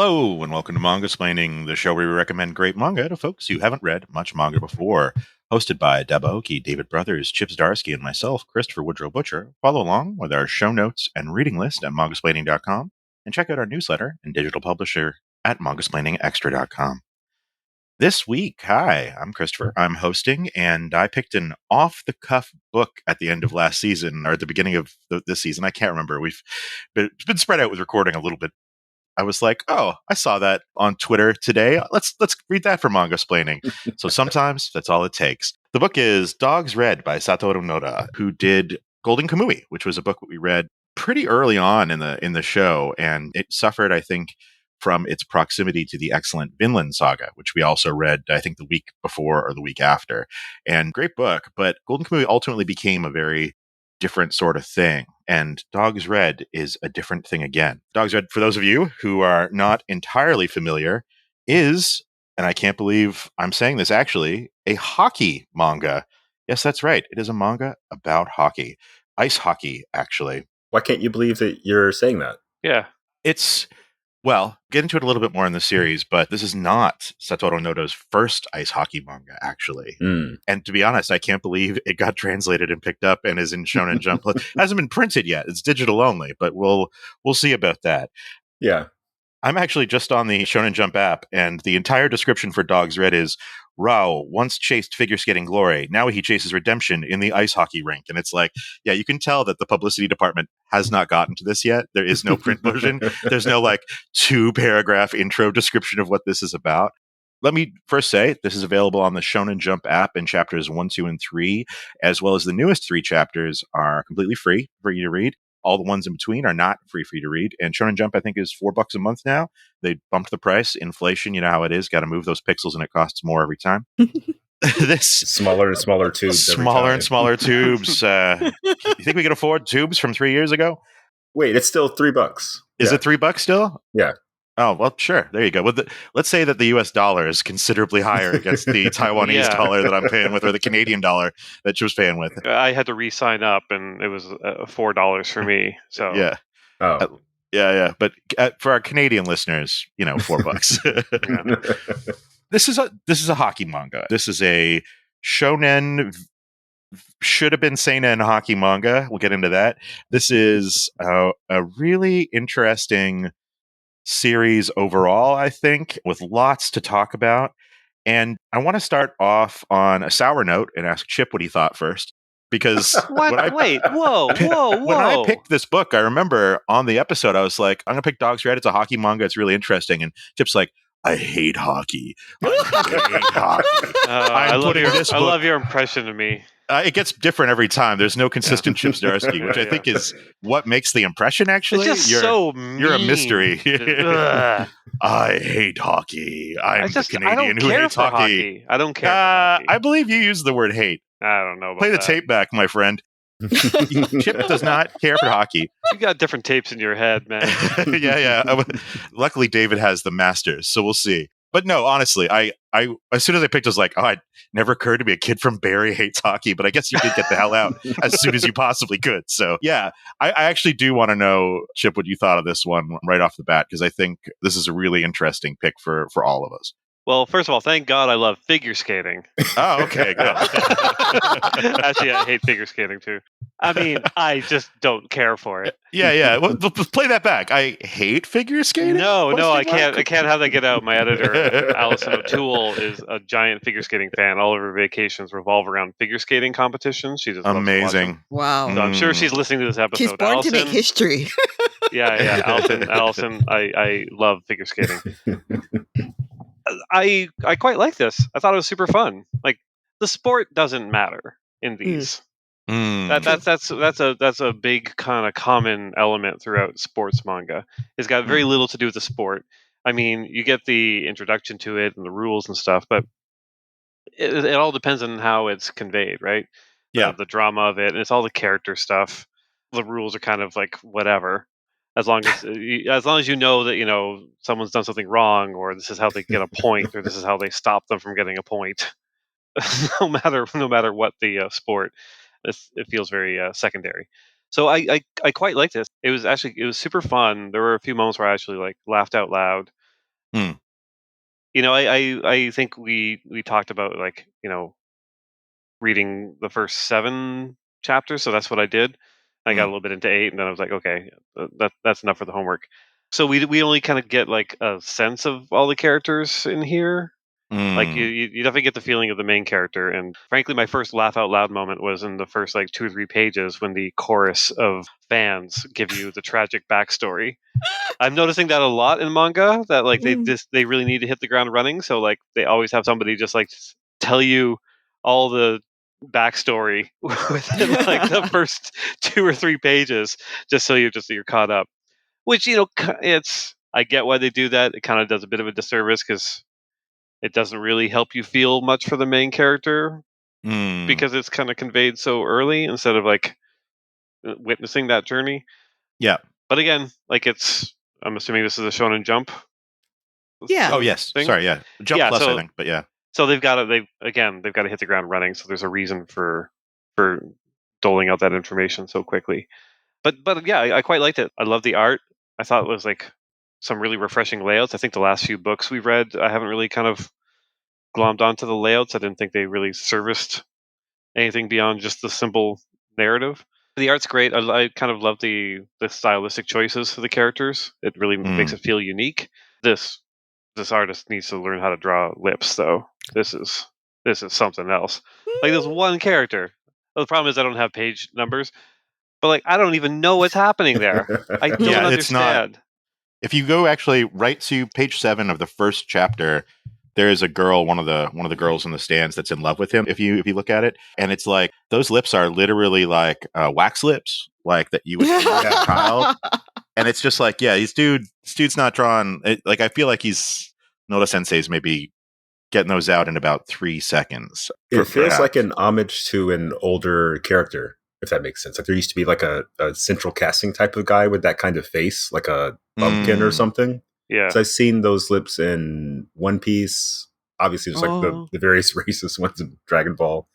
Hello, and welcome to Mangasplaining, the show where we recommend great manga to folks who haven't read much manga before. Hosted by Deb Aoki, David Brothers, Chip Zdarsky, and myself, Christopher Woodrow Butcher. Follow along with our show notes and reading list at mangasplaining.com, and check out our newsletter and digital publisher at mangasplainingextra.com. This week, hi, I'm Christopher. I'm hosting, and I picked an off-the-cuff book at the end of last season, or at the beginning of this season. I can't remember. It's been spread out with recording a little bit. I was like, oh, I saw that on Twitter today. Let's read that for Mangasplaining. So sometimes that's all it takes. The book is Dogsred by Satoru Noda, who did Golden Kamuy, which was a book that we read pretty early on in the show, and it suffered, I think, from its proximity to the excellent Vinland Saga, which we also read, I think, the week before or the week after. And great book, but Golden Kamuy ultimately became a very different sort of thing. And Dogsred is a different thing again. Dogsred, for those of you who are not entirely familiar, is, and I can't believe I'm saying this actually, a hockey manga. Yes, that's right. It is a manga about hockey. Ice hockey, actually. Why can't you believe that you're saying that? Yeah. Well, get into it a little bit more in the series, but this is not Satoru Noda's first ice hockey manga, actually. And to be honest, I can't believe it got translated and picked up and is in Shonen Jump. It hasn't been printed yet. It's digital only, but we'll see about that. Yeah. I'm actually just on the Shonen Jump app, and the entire description for Dogsred is, Rao once chased figure skating glory. Now he chases redemption in the ice hockey rink. And it's like, yeah, you can tell that the publicity department has not gotten to this yet. There is no print version. There's no 2-paragraph intro description of what this is about. Let me first say, this is available on the Shonen Jump app in chapters 1, 2, and 3, as well as the newest 3 chapters are completely free for you to read. All the ones in between are not free for you to read. And Shonen Jump, I think, is $4 a month now. They bumped the price. Inflation, you know how it is. Got to move those pixels, and it costs more every time. This smaller and smaller tubes. Smaller and smaller tubes. You think we could afford tubes from 3 years ago? Wait, it's still $3. Is it $3 still? Yeah. Oh, well, sure. There you go. Well, let's say that the U.S. dollar is considerably higher against the Taiwanese dollar that I'm paying with, or the Canadian dollar that she was paying with. I had to re-sign up, and it was $4 for me. So yeah. Oh. Yeah. But for our Canadian listeners, $4. This is a hockey manga. This is a shonen, should have been seinen hockey manga. We'll get into that. This is a really interesting series overall, I think, with lots to talk about. And I want to start off on a sour note and ask Chip what he thought first. Because whoa. when I picked this book, I remember on the episode, I was like, I'm going to pick Dogsred. It's a hockey manga. It's really interesting. And Chip's like, I hate hockey. I love your impression of me. It gets different every time. There's no consistent Chip Zdarsky, which I think is what makes the impression, actually. It's just so mean. You're a mystery. I hate hockey. I'm the Canadian who hates hockey. I don't care for hockey. I believe you used the word hate. I don't know about Play the that. tape back, my friend. Chip does not care for hockey. You got different tapes in your head, man. Yeah. Luckily, David has the masters, so we'll see. But no, honestly, I as soon as I picked, I was like, it never occurred to me a kid from Barrie hates hockey, but I guess you did get the hell out as soon as you possibly could. So yeah, I actually do want to know, Chip, what you thought of this one right off the bat, because I think this is a really interesting pick for all of us. Well, first of all, thank God I love figure skating. Oh, okay, good. Actually, I hate figure skating too. I mean, I just don't care for it. Yeah. Well, play that back. I hate figure skating. No, I can't. I can't have that get out. My editor, Alison O'Toole, is a giant figure skating fan. All of her vacations revolve around figure skating competitions. She just amazing. Wow. So I'm sure she's listening to this episode. She's born Allison, to make history. Yeah. Allison, I love figure skating. I quite like this. I thought it was super fun. Like, the sport doesn't matter in these. That's a big kind of common element throughout sports manga. It's got very little to do with the sport. I mean, you get the introduction to it and the rules and stuff, but it all depends on how it's conveyed, right? Yeah. The drama of it, and it's all the character stuff. The rules are kind of like whatever. As long as you know that someone's done something wrong, or this is how they get a point, or this is how they stop them from getting a point. no matter what the sport, it feels very secondary. So I quite like this. It was super fun. There were a few moments where I actually laughed out loud. Mm. I think we talked about, like, reading the first 7 chapters, so that's what I did. I got a little bit into 8, and then I was like, okay, that's enough for the homework. So we only kind of get like a sense of all the characters in here. Like you definitely get the feeling of the main character, and frankly, my first laugh out loud moment was in the first like 2 or 3 pages when the chorus of fans give you the tragic backstory. I'm noticing that a lot in manga, that like they really need to hit the ground running, so like they always have somebody just like tell you all the backstory within like the first 2 or 3 pages, just so you're caught up. Which, it's, I get why they do that. It kind of does a bit of a disservice because it doesn't really help you feel much for the main character because it's kind of conveyed so early instead of like witnessing that journey. Yeah. But again, like I'm assuming this is a Shonen Jump. Yeah. Oh yes. Thing. Sorry. Yeah. Jump Yeah, Plus, so I think. But yeah. So they've got to hit the ground running. So there's a reason for doling out that information so quickly. But yeah, I quite liked it. I love the art. I thought it was like some really refreshing layouts. I think the last few books we've read, I haven't really kind of glommed onto the layouts. I didn't think they really serviced anything beyond just the simple narrative. The art's great. I kind of love the stylistic choices for the characters. It really makes it feel unique. This artist needs to learn how to draw lips, though. This is something else. Like, there's one character. The problem is I don't have page numbers, but like I don't even know what's happening there. I don't Yeah, it's not. understand. If you go actually right to page 7 of the first chapter, there is a girl, one of the girls in the stands that's in love with him. If you look at it, and it's like those lips are literally like wax lips, like that you would see as a child. And it's just like, yeah, this dude's not drawn. Like, I feel like Noda Sensei's maybe getting those out in about 3 seconds. It feels like an homage to an older character, if that makes sense. Like there used to be like a central casting type of guy with that kind of face, like a bumpkin or something. Yeah. So I've seen those lips in One Piece. Obviously, there's like the various racist ones in Dragon Ball.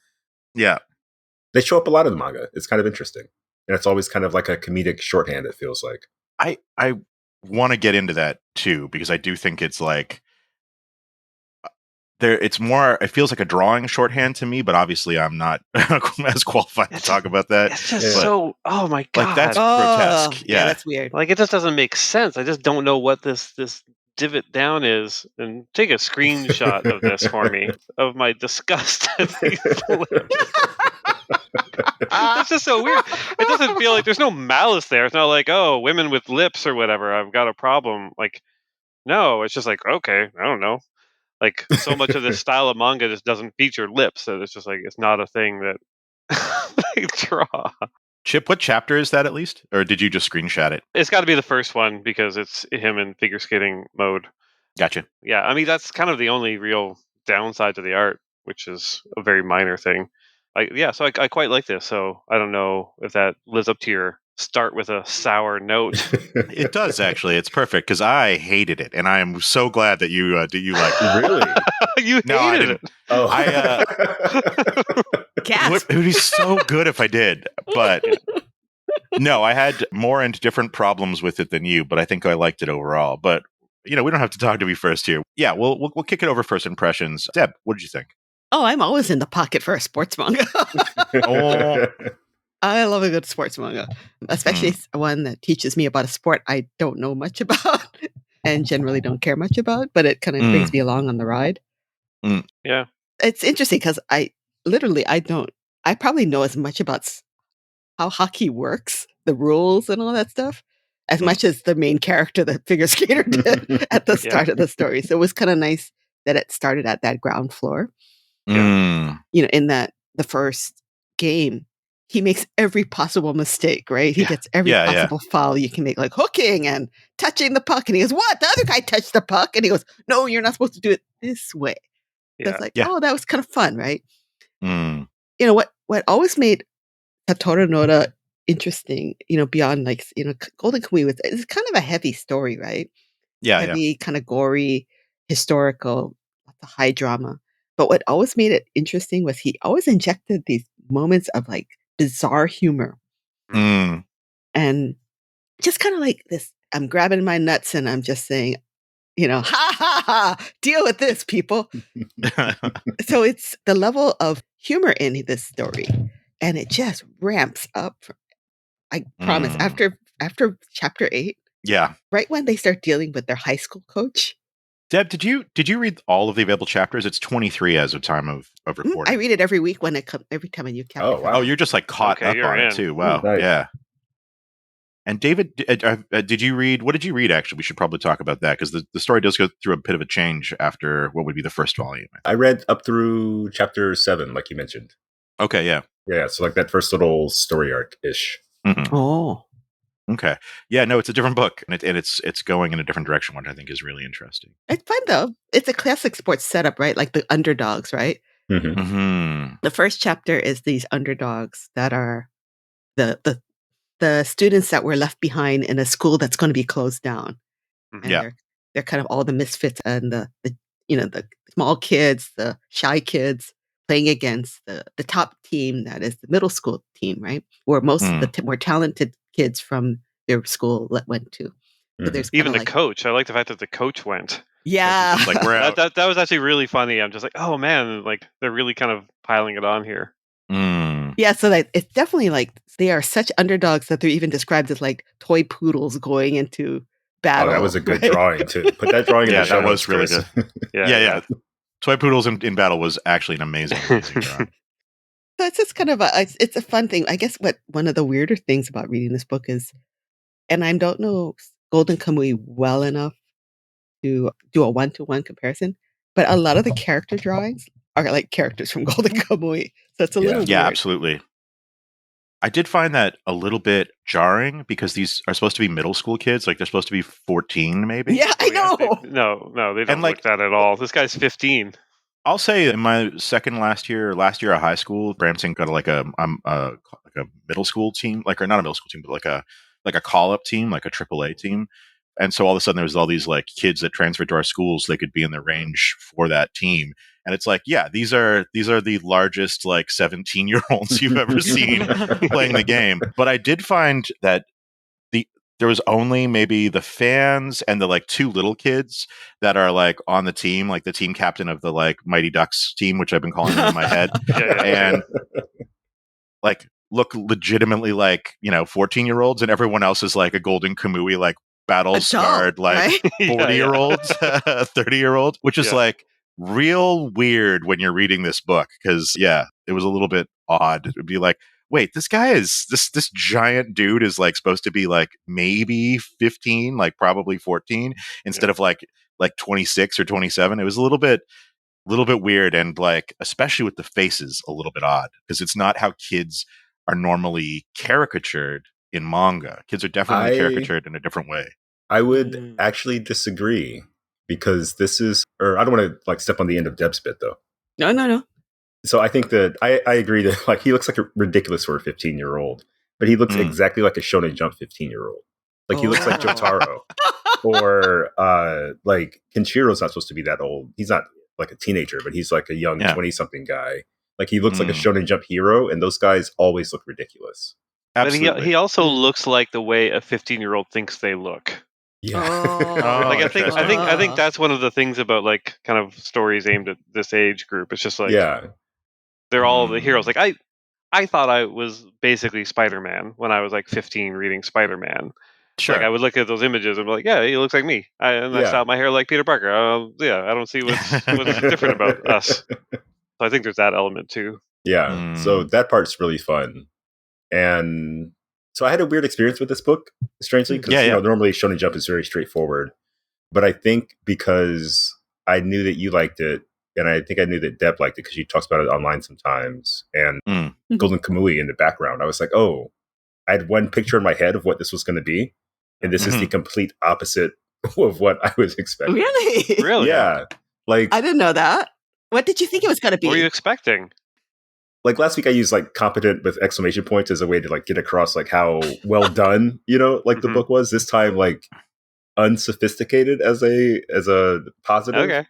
Yeah. They show up a lot in the manga. It's kind of interesting. And it's always kind of like a comedic shorthand, it feels like. I want to get into that too, because I do think it's like it's more, it feels like a drawing shorthand to me, but obviously I'm not as qualified to talk about that. It's just so, oh my God. Like, that's grotesque. Yeah, that's weird. Like, it just doesn't make sense. I just don't know what this divot down is. And take a screenshot of this for me, of my disgust at these lips. That's just so weird. It doesn't feel like, there's no malice there. It's not like, oh, women with lips or whatever, I've got a problem. Like, no, it's just like, okay, I don't know. Like, so much of this style of manga just doesn't feature lips, so it's just like, it's not a thing that they draw. Chip, what chapter is that at least? Or did you just screenshot it? It's got to be the first one because it's him in figure skating mode. Gotcha. Yeah, I mean, that's kind of the only real downside to the art, which is a very minor thing. So I quite like this, so I don't know if that lives up to your start with a sour note. It does, actually. It's perfect because I hated it, and I am so glad that you like it. Really? You hated it. Oh, Cats. It would be so good if I did, but no, I had more and different problems with it than you, but I think I liked it overall. But we don't have to talk to me first here. Yeah, we'll kick it over first impressions. Deb, what did you think? Oh, I'm always in the pocket for a sports manga. I love a good sports manga, especially one that teaches me about a sport I don't know much about and generally don't care much about, but it kind of brings me along on the ride. Yeah. It's interesting because I probably know as much about how hockey works, the rules and all that stuff, as much as the main character, the figure skater, did at the start of the story. So it was kind of nice that it started at that ground floor. In that the first game, he makes every possible mistake, right? He gets every possible foul you can make, like hooking and touching the puck. And he goes, "What? The other guy touched the puck." And he goes, "No, you're not supposed to do it this way." So it's like, oh, that was kind of fun, right? What always made Satoru Noda interesting, beyond like, Golden Kamuy it's kind of a heavy story, right? Heavy, kind of gory, historical, lots of high drama. But what always made it interesting was he always injected these moments of like bizarre humor. And just kind of like this, I'm grabbing my nuts and I'm just saying, ha ha ha, deal with this, people. So it's the level of humor in this story, and it just ramps up. I promise. After chapter 8, Yeah. right when they start dealing with their high school coach. Deb, did you read all of the available chapters? It's 23 as of time of recording. I read it every week when it comes. Every time a new chapter. Oh, wow. comes. Oh, you're just like caught Okay, up you're on it in. too. Wow. Nice. Yeah. And David, did you read? What did you read? Actually, we should probably talk about that because the story does go through a bit of a change after what would be the first volume. I read up through chapter 7, like you mentioned. Okay. Yeah. Yeah, so like that first little story arc ish. Mm-hmm. Oh. Okay. Yeah. No, it's a different book, and it's going in a different direction, which I think is really interesting. It's fun though. It's a classic sports setup, right? Like the underdogs, right? Mm-hmm. Mm-hmm. The first chapter is these underdogs that are the students that were left behind in a school that's going to be closed down. And Yeah. they're kind of all the misfits and the small kids, the shy kids playing against the top team that is the middle school team, right? Where most of the more talented kids from their school went to. So there's Even kinda the coach. I like the fact that the coach went. Yeah. Just like we're out. That was actually really funny. I'm just like, oh man, like they're really kind of piling it on here. Mm. Yeah, so that it's definitely like they are such underdogs that they're even described as like toy poodles going into battle. Oh, that was a good right? drawing too. Put that drawing in Yeah, the show that was notes, really Chris. good. Yeah. Toy Poodles in battle was actually an amazing drawing. So it's just kind of it's a fun thing. I guess what one of the weirder things about reading this book is, and I don't know Golden Kamuy well enough to do a one-to-one comparison, but a lot of the character drawings are like characters from Golden Kamuy. So it's a little weird. Yeah, absolutely. I did find that a little bit jarring because these are supposed to be middle school kids. Like they're supposed to be 14, maybe. Yeah, I know. No, they don't And, like- look that at all. This guy's 15. I'll say in my last year of high school, Brampton got like a middle school team, or not a middle school team, but like a call up team, like a AAA team. And so all of a sudden there was all these like kids that transferred to our schools. So they could be in the range for that team. And it's like, yeah, these are the largest like 17-year-olds you've ever seen playing the game. But I did find that there was only maybe the fans and the like two little kids that are like on the team, like the team captain of the like Mighty Ducks team, which I've been calling them in my head. And like look legitimately like, 14-year-olds, and everyone else is like a Golden Kamuy, like battle scarred, like 40-year-olds, 30-year-olds, which is like real weird when you're reading this book. Cause it was a little bit odd. It'd be like, wait, this guy is this giant dude is like supposed to be like maybe 15, like probably 14 instead of like 26 or 27. It was a little bit weird, and like especially with the faces a little bit odd because it's not how kids are normally caricatured in manga. Kids are definitely caricatured in a different way. I would actually disagree because this is, or I don't want to like step on the end of Deb's bit though. No. So I think that I agree that like he looks like a ridiculous for a 15-year-old, but he looks exactly like a Shonen Jump 15-year-old. Like he looks like Jotaro, or like Kenshiro's not supposed to be that old. He's not like a teenager, but he's like a young 20-something guy. Like he looks like a Shonen Jump hero, and those guys always look ridiculous. Absolutely. But he also looks like the way a 15-year-old thinks they look. Yeah. Like I think that's one of the things about like kind of stories aimed at this age group. It's just like they're all the heroes. Like I thought I was basically Spider-Man when I was like 15 reading Spider-Man. Sure. Like I would look at those images and be like, yeah, he looks like me. I style my hair like Peter Parker. I don't see what's different about us. So I think there's that element too. Yeah. So that part's really fun. And so I had a weird experience with this book, strangely, because normally Shonen Jump is very straightforward. But I think because I knew that you liked it, and I think I knew that Deb liked it because she talks about it online sometimes, and Golden Kamuy in the background, I was like, oh, I had one picture in my head of what this was going to be, and this is the complete opposite of what I was expecting. Really? Really? Yeah. Like I didn't know that. What did you think it was going to be? What were you expecting? Like last week I used like competent with exclamation points as a way to like get across like how well done, like the book was. This time like unsophisticated as a positive. Okay.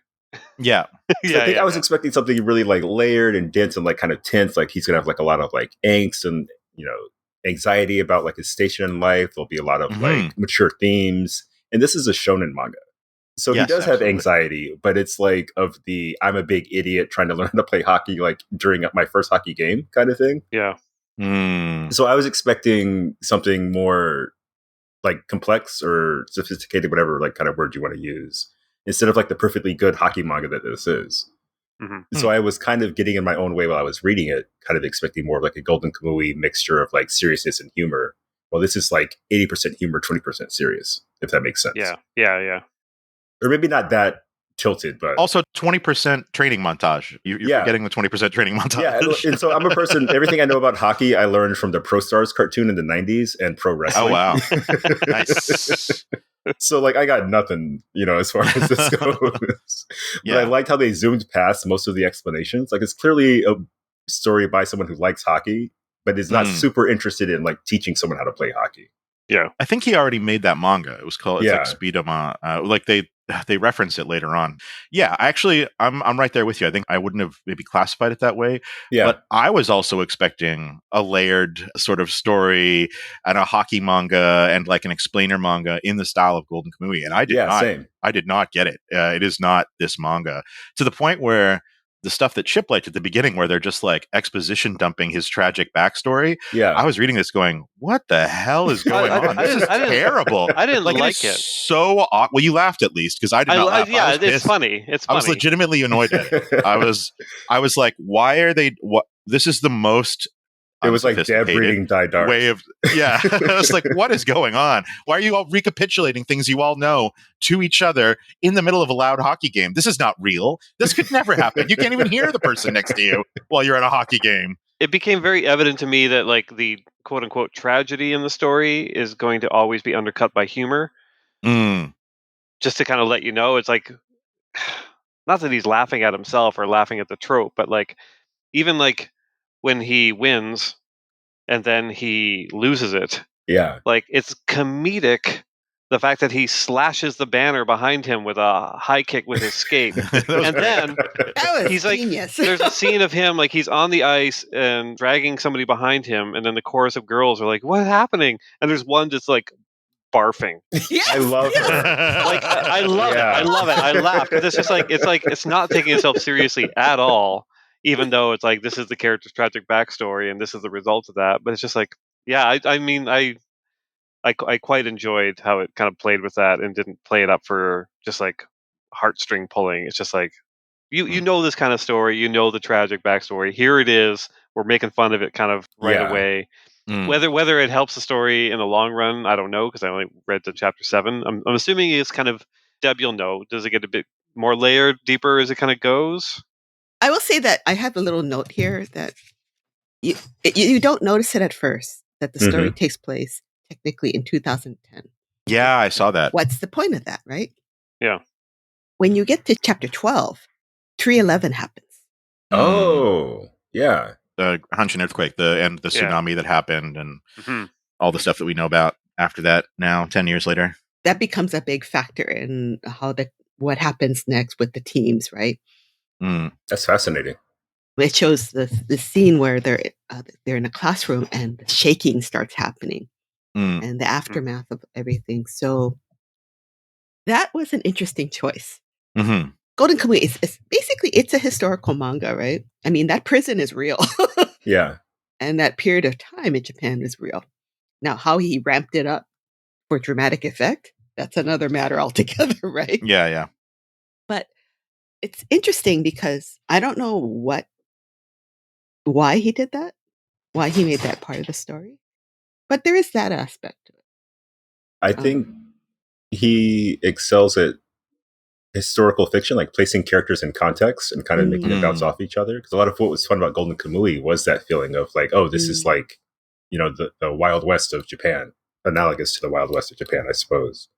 Yeah. I think I was expecting something really like layered and dense and like kind of tense. Like he's gonna have like a lot of like angst and anxiety about like his station in life. There'll be a lot of like mature themes. And this is a shonen manga. So Yes, he does have absolutely. anxiety, but it's like of the I'm a big idiot trying to learn how to play hockey like during my first hockey game kind of thing. Yeah. So I was expecting something more like complex or sophisticated, whatever like kind of word you want to use, instead of like the perfectly good hockey manga that this is. So I was kind of getting in my own way while I was reading it, kind of expecting more of like a Golden Kamuy mixture of like seriousness and humor. Well, this is like 80% humor, 20% serious, if that makes sense. Yeah. Or maybe not that tilted, but also 20% training montage. You're forgetting the 20% training montage. Yeah, and so I'm a person, everything I know about hockey, I learned from the Pro Stars cartoon in the 90s and pro wrestling. Oh, wow. Nice. So, like, I got nothing, as far as this goes. But I liked how they zoomed past most of the explanations. Like, it's clearly a story by someone who likes hockey, but is not super interested in, like, teaching someone how to play hockey. Yeah. I think he already made that manga. It was called, it's like Speedama. Like, they reference it later on. Yeah, actually, I'm right there with you. I think I wouldn't have maybe classified it that way. Yeah. But I was also expecting a layered sort of story and a hockey manga and like an explainer manga in the style of Golden Kamuy. And I did not. Same. I did not get it. It is not this manga, to the point where the stuff that Chip liked at the beginning, where they're just like exposition dumping his tragic backstory. Yeah. I was reading this going, what the hell is going on? This is terrible. I didn't like it. So awkward. Well, you laughed at least, because I did not laugh. Yeah, it's funny. It's funny. I was legitimately annoyed at it. I was like, why are they, what? This is the most It was like Deb reading Die Dark. Way of, yeah. I was like, what is going on? Why are you all recapitulating things you all know to each other in the middle of a loud hockey game? This is not real. This could never happen. You can't even hear the person next to you while you're at a hockey game. It became very evident to me that like the quote unquote tragedy in the story is going to always be undercut by humor. Just to kind of let you know, it's like, not that he's laughing at himself or laughing at the trope, but like, even like when he wins and then he loses it. Yeah. Like, it's comedic. The fact that he slashes the banner behind him with a high kick with his skate. And then he's like, there's a scene of him, like he's on the ice and dragging somebody behind him. And then the chorus of girls are like, what's happening? And there's one just like barfing. Yes, I love her. Like, I love it. I love it. I laugh. It's just like, it's not taking itself seriously at all. Even though it's like, this is the character's tragic backstory and this is the result of that. But it's just like, yeah, I mean, I quite enjoyed how it kind of played with that and didn't play it up for just like heartstring pulling. It's just like, you know this kind of story, you know the tragic backstory. Here it is. We're making fun of it kind of right away. Whether it helps the story in the long run, I don't know, because I only read to chapter 7. I'm assuming it's kind of, Deb, you'll know. Does it get a bit more layered, deeper as it kind of goes? I will say that I have a little note here that you don't notice it at first, that the story takes place technically in 2010. Yeah, I saw that. What's the point of that, right? Yeah. When you get to chapter 12, 311 happens. Oh, yeah. The Hanshin earthquake, the tsunami that happened, and all the stuff that we know about after that now, 10 years later. That becomes a big factor in what happens next with the teams, right? That's fascinating. It shows the scene where they're in a classroom and the shaking starts happening and the aftermath of everything. So that was an interesting choice. Golden Kamuy is basically, it's a historical manga, right? I mean, that prison is real. Yeah. And that period of time in Japan is real. Now, how he ramped it up for dramatic effect, that's another matter altogether, right? Yeah. But it's interesting because I don't know why he did that, why he made that part of the story. But there is that aspect to it. I think he excels at historical fiction, like placing characters in context and kind of making them bounce off each other. Because a lot of what was fun about Golden Kamuy was that feeling of like, oh, this is like, the Wild West of Japan, analogous to the Wild West of Japan, I suppose.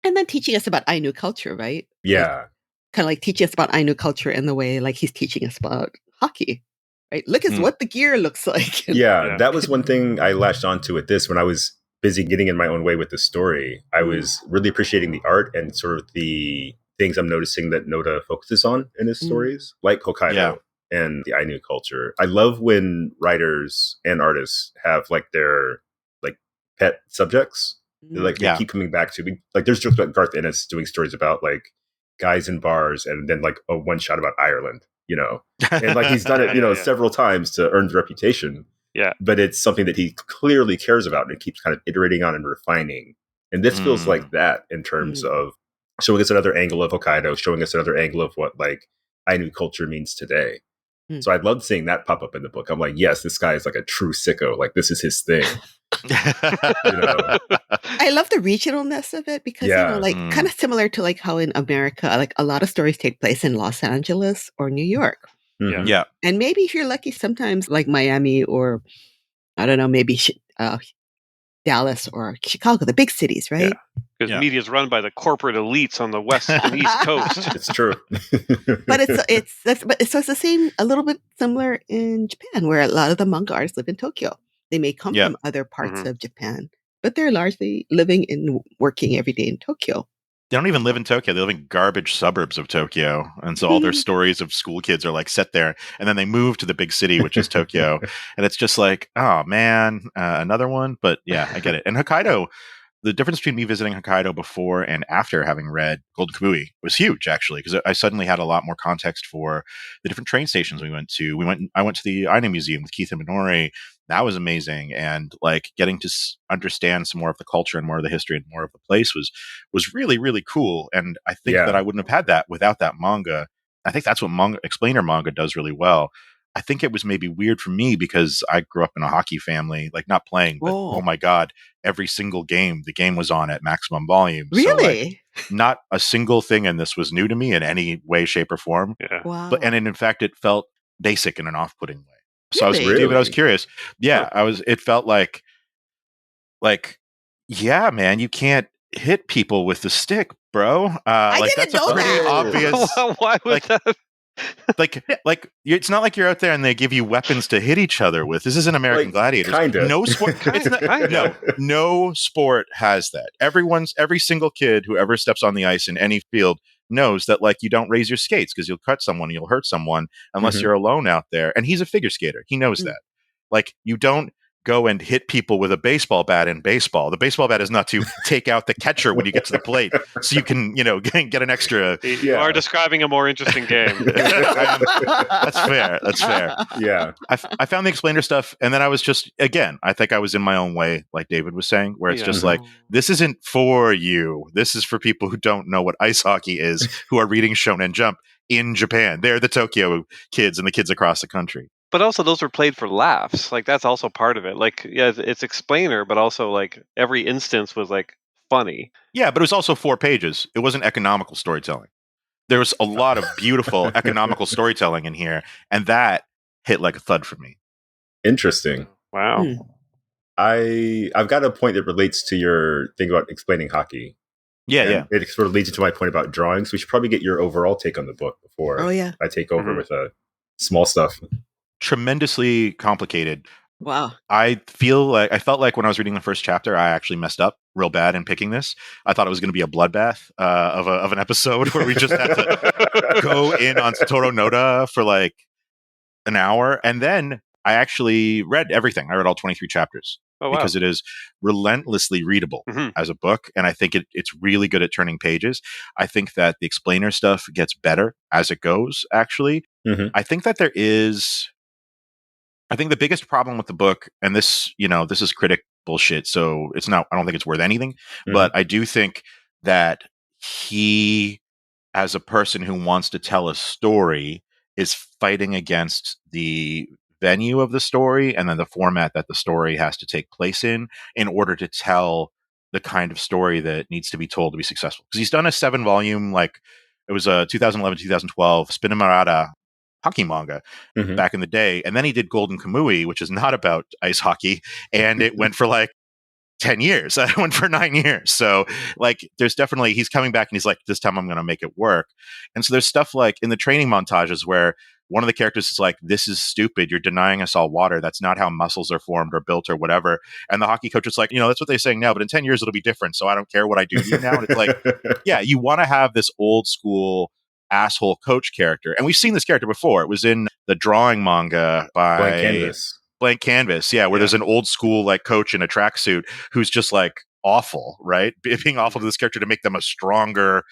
And then teaching us about Ainu culture, right? Yeah. Kind of like teaching us about Ainu culture in the way like he's teaching us about hockey, right? Look at what the gear looks like. Yeah, that was one thing I latched onto at this when I was busy getting in my own way with the story. I was really appreciating the art and sort of the things I'm noticing that Noda focuses on in his stories, like Hokkaido and the Ainu culture. I love when writers and artists have like their like pet subjects. They keep coming back to me. Like there's jokes about Garth Ennis doing stories about like guys in bars and then like a one shot about Ireland, and like he's done it, several times to earn the reputation. Yeah. But it's something that he clearly cares about and keeps kind of iterating on and refining. And this feels like that in terms of showing us another angle of Hokkaido, showing us another angle of what like Ainu culture means today. So I loved seeing that pop up in the book. I'm like, yes, this guy is like a true sicko. Like this is his thing. I love the regionalness of it because, kind of similar to like how in America, like a lot of stories take place in Los Angeles or New York. Mm-hmm. Yeah. And maybe if you're lucky, sometimes like Miami or, I don't know, maybe Dallas or Chicago, the big cities, right? Because media is run by the corporate elites on the west and east coast. It's true. But it's the same, a little bit similar in Japan, where a lot of the manga artists live in Tokyo. They may come from other parts of Japan, but they're largely living and working every day in Tokyo. They don't even live in Tokyo. They live in garbage suburbs of Tokyo. And so all their stories of school kids are like set there. And then they move to the big city, which is Tokyo. And it's just like, oh, man, another one. But yeah, I get it. And Hokkaido, the difference between me visiting Hokkaido before and after having read Golden Kamuy was huge, actually, because I suddenly had a lot more context for the different train stations we went to. I went to the Ainu Museum with Keith and Minori. That was amazing, and like getting to understand some more of the culture and more of the history and more of the place was really, really cool. And I think that I wouldn't have had that without that manga. I think that's what explainer manga does really well. I think it was maybe weird for me because I grew up in a hockey family, like not playing, but oh my God, every single game, the game was on at maximum volume. Really? So, not a single thing in this was new to me in any way, shape, or form. Yeah. Wow. And in fact, it felt basic in an off-putting way. So Really? David, I was curious. Yeah, it felt like, yeah, man, you can't hit people with the stick, bro. I didn't that's know a pretty that. obvious. Why would that? It's not like you're out there and they give you weapons to hit each other with. This isn't American Gladiators. Kinda. No sport. No sport has that. Every single kid who ever steps on the ice in any field knows that like you don't raise your skates because you'll cut someone, you'll hurt someone unless you're alone out there. And he's a figure skater. He knows that. Like you don't go and hit people with a baseball bat in baseball. The baseball bat is not to take out the catcher when you get to the plate so you can, get an extra. You are describing a more interesting game. That's fair. Yeah. I found the explainer stuff, and then I was just, again, I think I was in my own way, like David was saying, where it's just like, this isn't for you. This is for people who don't know what ice hockey is, who are reading Shonen Jump in Japan. They're the Tokyo kids and the kids across the country. But also those were played for laughs. Like that's also part of it. Like, yeah, it's explainer, but also like every instance was like funny. Yeah, but it was also 4 pages. It wasn't economical storytelling. There was a lot of beautiful economical storytelling in here, and that hit like a thud for me. Interesting. Wow. I've got a point that relates to your thing about explaining hockey. Yeah. It sort of leads into my point about drawings. We should probably get your overall take on the book before I take over with small stuff. Tremendously complicated. Wow. I felt like when I was reading the first chapter, I actually messed up real bad in picking this. I thought it was going to be a bloodbath of an episode where we just had to go in on Satoru Noda for like an hour. And then I actually read everything. I read all 23 chapters because it is relentlessly readable as a book. And I think it's really good at turning pages. I think that the explainer stuff gets better as it goes, actually. I think that I think the biggest problem with the book, and this is critic bullshit, so I don't think it's worth anything, but I do think that he, as a person who wants to tell a story, is fighting against the venue of the story and then the format that the story has to take place in order to tell the kind of story that needs to be told to be successful. Because he's done a 7-volume, like it was a 2011-2012 Spinamarada hockey manga back in the day. And then he did Golden Kamuy, which is not about ice hockey. And it went for like 10 years. It went for 9 years. So like there's definitely, he's coming back and he's like, this time I'm going to make it work. And so there's stuff like in the training montages where one of the characters is like, this is stupid. You're denying us all water. That's not how muscles are formed or built or whatever. And the hockey coach is like, that's what they're saying now, but in 10 years it'll be different. So I don't care what I do now. And it's like, yeah, you want to have this old school asshole coach character. And we've seen this character before. It was in the drawing manga by Blank Canvas. Yeah, where there's an old school like coach in a tracksuit who's just like awful, right? Being awful to this character to make them a stronger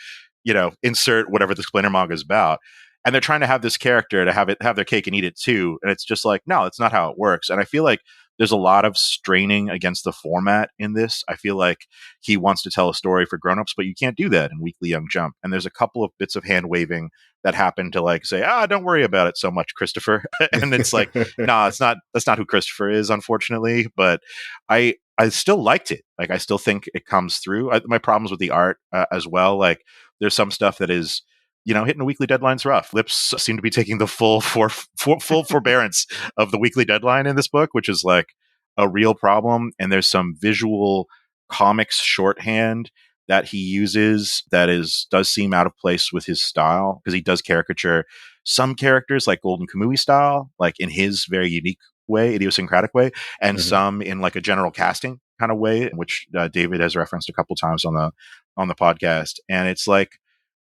insert whatever the explainer manga is about. And they're trying to have this character to have their cake and eat it too. And it's just like, no, that's not how it works. And I feel like there's a lot of straining against the format in this. I feel like he wants to tell a story for grown-ups, but you can't do that in Weekly Young Jump. And there's a couple of bits of hand waving that happen to like say, don't worry about it so much, Christopher. And it's like, nah, that's not who Christopher is, unfortunately. But I still liked it. Like, I still think it comes through. My problems with the art as well. Like, there's some stuff that is, hitting a weekly deadline's rough. Lips seem to be taking the full forbearance of the weekly deadline in this book, which is like a real problem. And there's some visual comics shorthand that he uses that does seem out of place with his style, because he does caricature some characters like Golden Kamuy style, like in his very unique way, idiosyncratic way, and some in like a general casting kind of way, which David has referenced a couple times on the podcast. And it's like,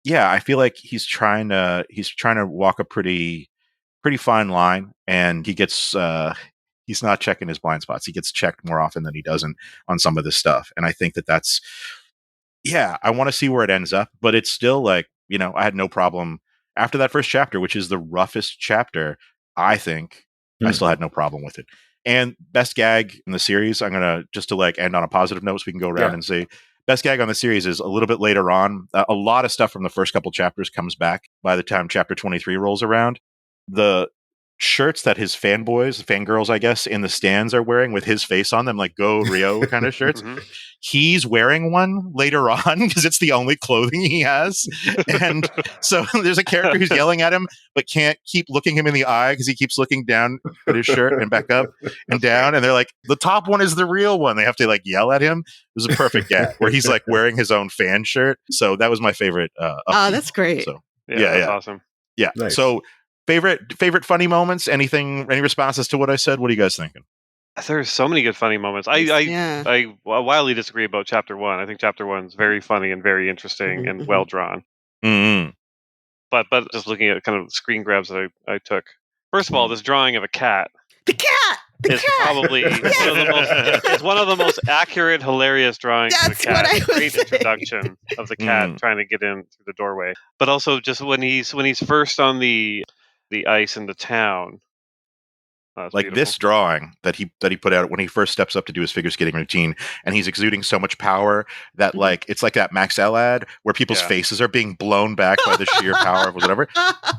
yeah, I feel like he's trying to walk a pretty fine line, and he gets he's not checking his blind spots. He gets checked more often than he doesn't on some of this stuff. And I think that's I want to see where it ends up, but it's still like, I had no problem after that first chapter, which is the roughest chapter. I think I still had no problem with it. And best gag in the series, I'm gonna just to like end on a positive note, so we can go around and say best gag on the series is a little bit later on. A lot of stuff from the first couple chapters comes back by the time chapter 23 rolls around. The shirts that his fangirls, I guess, in the stands are wearing with his face on them, like Go Rio kind of shirts. He's wearing one later on because it's the only clothing he has. And so there's a character who's yelling at him, but can't keep looking him in the eye because he keeps looking down at his shirt and back up and down. And they're like, the top one is the real one. They have to like yell at him. It was a perfect gag where he's like wearing his own fan shirt. So that was my favorite. That's great. So that's awesome. Yeah. Nice. So favorite funny moments? Any responses to what I said? What are you guys thinking? There's so many good funny moments. I wildly disagree about chapter 1. I think chapter 1 is very funny and very interesting and well drawn. But just looking at kind of screen grabs that I took. First of all, this drawing of a cat. The cat is probably one of the most accurate, hilarious drawings of the cat. Great introduction of the cat trying to get in through the doorway. But also just when he's first on the ice in the town. Like beautiful. This drawing that he put out when he first steps up to do his figure skating routine, and he's exuding so much power that like it's like that Max L ad where people's faces are being blown back by the sheer power of whatever.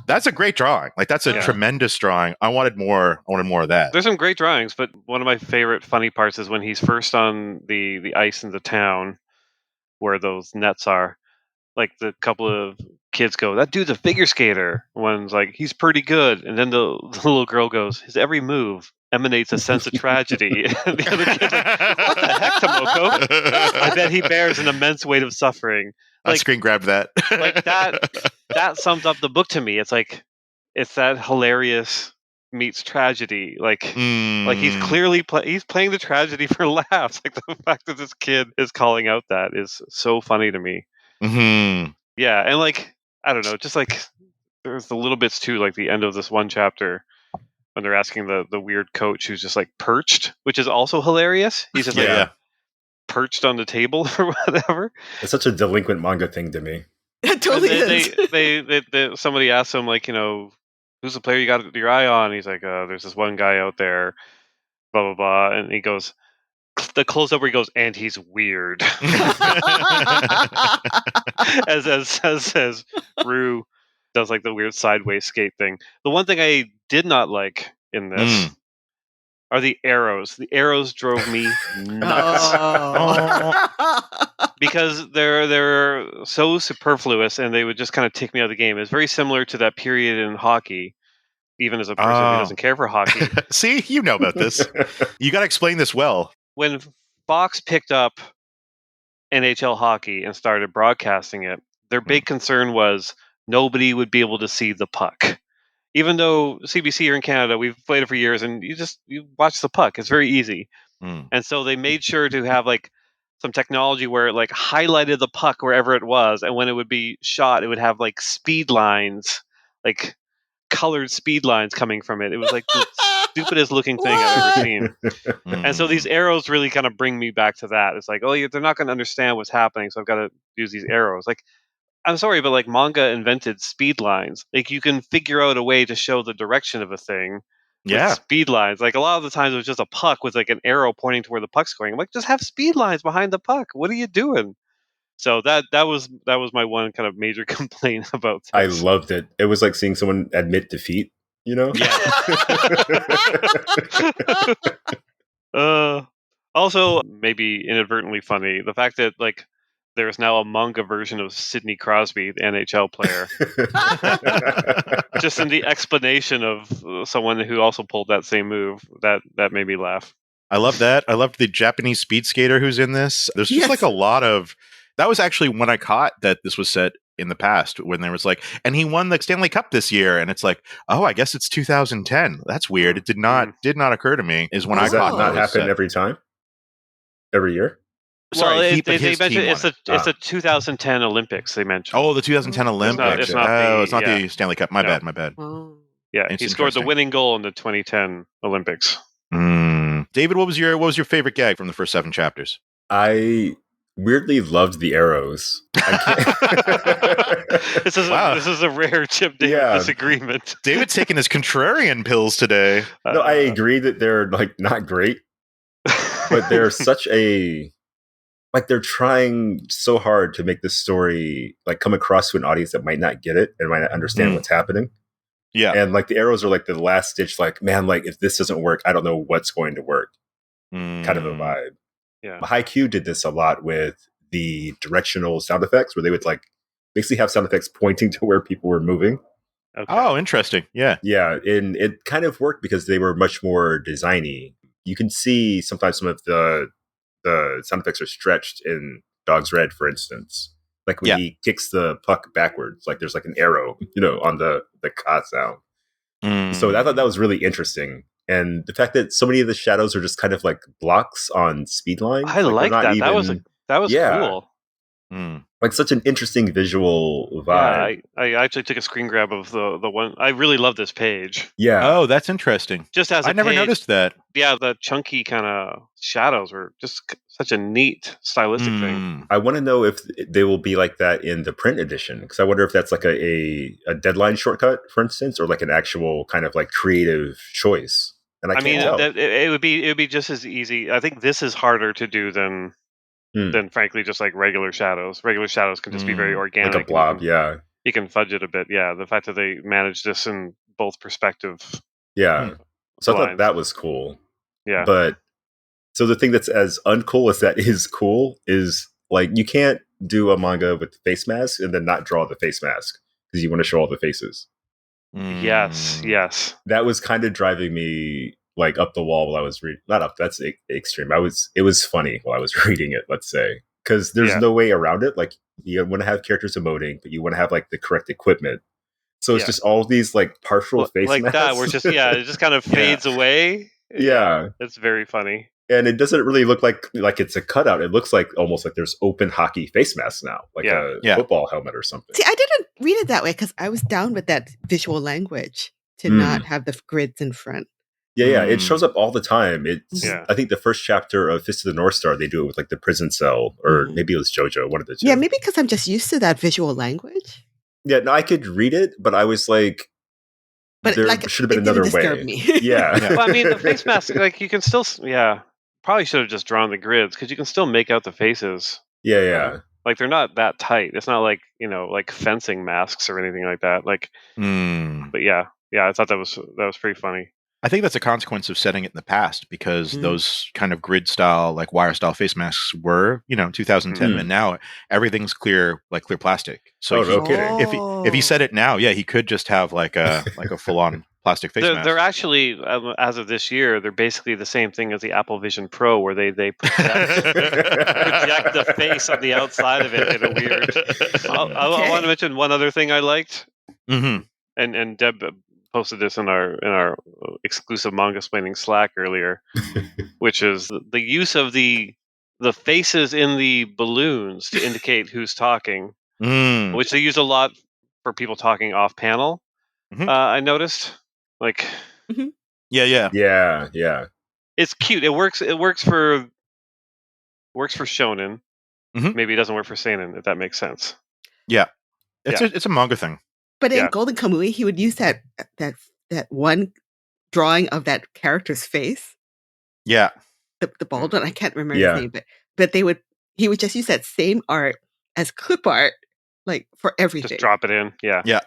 That's a great drawing. Like that's a tremendous drawing. I wanted more of that. There's some great drawings, but one of my favorite funny parts is when he's first on the ice in the town where those nets are. Like the couple of kids go, that dude's a figure skater. One's like, he's pretty good. And then the little girl goes, his every move emanates a sense of tragedy. And the other kid's like, what the heck, Tomoko? I bet he bears an immense weight of suffering. Like, I screen grabbed that. Like that sums up the book to me. It's like, it's that hilarious meets tragedy. Like he's clearly he's playing the tragedy for laughs. Like the fact that this kid is calling out that is so funny to me. Yeah, and like I don't know, just like there's the little bits too, like the end of this one chapter when they're asking the weird coach who's just like perched, which is also hilarious. He's just like perched on the table or whatever. It's such a delinquent manga thing to me. It totally is. They somebody asks him like, who's the player you got your eye on? He's like, there's this one guy out there, blah blah blah, and he goes. The close up where he goes, and he's weird. as Rue does like the weird sideways skate thing. The one thing I did not like in this are the arrows. The arrows drove me nuts. Because they're so superfluous and they would just kind of take me out of the game. It's very similar to that period in hockey. Even as a person who doesn't care for hockey. See, you know about this. You got to explain this well. When Fox picked up NHL hockey and started broadcasting it, their big concern was nobody would be able to see the puck. Even though CBC here in Canada, we've played it for years, and you watch the puck. It's very easy. And so they made sure to have like some technology where it like highlighted the puck wherever it was, and when it would be shot, it would have like speed lines, like colored speed lines coming from it. It was like the stupidest looking thing I've ever seen. And so these arrows really kind of bring me back to that. It's like, they're not going to understand what's happening, so I've got to use these arrows. Like, I'm sorry, but like manga invented speed lines. Like you can figure out a way to show the direction of a thing with speed lines. Like a lot of the times it was just a puck with like an arrow pointing to where the puck's going. I'm like, just have speed lines behind the puck. What are you doing? So that was my one kind of major complaint about this. I loved it. It was like seeing someone admit defeat, you know? Yeah. Also, maybe inadvertently funny, the fact that like there's now a manga version of Sidney Crosby, the NHL player. Just in the explanation of someone who also pulled that same move, that made me laugh. I love that. I loved the Japanese speed skater who's in this. There's just like a lot of... That was actually when I caught that this was set in the past, when there was like, and he won the Stanley Cup this year, and it's like, oh, I guess it's 2010. That's weird. It did not occur to me. Is when I caught that happen every time, every year. Sorry, well, they mentioned it's a 2010 Olympics. They mentioned. Oh, the 2010 Olympics. It's not the Stanley Cup. My bad. Oh. Yeah, he scored the winning goal in the 2010 Olympics. David, what was your favorite gag from the first 7 chapters? I weirdly loved the arrows. This is a rare Chip David disagreement. David's taking his contrarian pills today. No, I agree that they're like not great, but they're such a like they're trying so hard to make this story like come across to an audience that might not get it and might not understand what's happening. Yeah, and like the arrows are like the last ditch. Like, man, like if this doesn't work, I don't know what's going to work. Kind of a vibe. Yeah, Haikyuu did this a lot with the directional sound effects, where they would like basically have sound effects pointing to where people were moving. Okay. Oh, interesting. Yeah, and it kind of worked because they were much more designy. You can see sometimes some of the sound effects are stretched in Dogsred, for instance. Like when he kicks the puck backwards, like there's like an arrow, on the ka sound. So I thought that was really interesting. And the fact that so many of the shadows are just kind of like blocks on speed lines. I like that. That was cool. Like such an interesting visual vibe. Yeah, I actually took a screen grab of the one. I really love this page. Yeah. Oh, that's interesting. Just as I never noticed that. Yeah, the chunky kind of shadows were just such a neat stylistic thing. I want to know if they will be like that in the print edition, because I wonder if that's like a deadline shortcut, for instance, or like an actual kind of like creative choice. And I can't tell. It would be just as easy. I think this is harder to do than frankly just like regular shadows. Regular shadows can just be very organic. Like a blob, You can fudge it a bit, The fact that they managed this in both perspectives. Yeah. So I thought that was cool. Yeah. But so the thing that's as uncool as that is cool is like you can't do a manga with the face mask and then not draw the face mask because you want to show all the faces. Yes. That was kind of driving me like up the wall while I was reading. Not up, that's extreme. It was funny while I was reading it, let's say. Because there's no way around it. Like you want to have characters emoting, but you want to have like the correct equipment. So it's just all these like partial face like masks. That. We're just it just kind of fades away. Yeah, it's very funny. And it doesn't really look like it's a cutout. It looks like almost like there's open hockey face masks now, like a football helmet or something. See, I didn't read it that way because I was down with that visual language to not have the grids in front. Yeah, it shows up all the time. I think the first chapter of Fist of the North Star, they do it with like the prison cell, or maybe it was JoJo, one of the two. Yeah, maybe because I'm just used to that visual language. Yeah, no, I could read it, but I was like, but there should have been another way. Me. Yeah. Well, I mean, the face mask, like you can still, probably should have just drawn the grids because you can still make out the faces. Yeah. Like they're not that tight. It's not like like fencing masks or anything like that. Like, but yeah, I thought that was pretty funny. I think that's a consequence of setting it in the past because those kind of grid style, like wire style face masks were, 2010, and now everything's clear, like clear plastic. So no kidding. If he said it now, he could just have like a full on plastic face mask. They're actually, as of this year, they're basically the same thing as the Apple Vision Pro, where they project the face on the outside of it in a weird. I want to mention one other thing I liked, and Deb posted this in our exclusive Mangasplaining Slack earlier, which is the use of the faces in the balloons to indicate who's talking, which they use a lot for people talking off panel. I noticed, like, yeah, it's cute. It works for shonen. Maybe it doesn't work for seinen, if that makes sense. Yeah. It's a manga thing. But in Golden Kamuy, he would use that one drawing of that character's face. Yeah. The bald one. I can't remember his name, but he would just use that same art as clip art, like for everything. Just drop it in. Yeah. Yeah.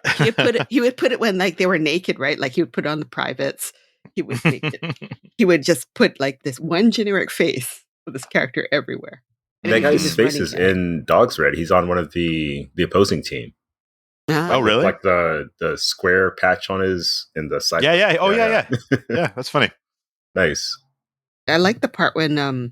He would put it when like they were naked, right? Like he would put it on the privates. He would make it. He would just put like this one generic face of this character everywhere. That guy's face is in Dogsred. He's on one of the opposing team. Oh, really? Like the square patch on in the side. Yeah. Oh, yeah. Yeah, that's funny. Nice. I like the part when I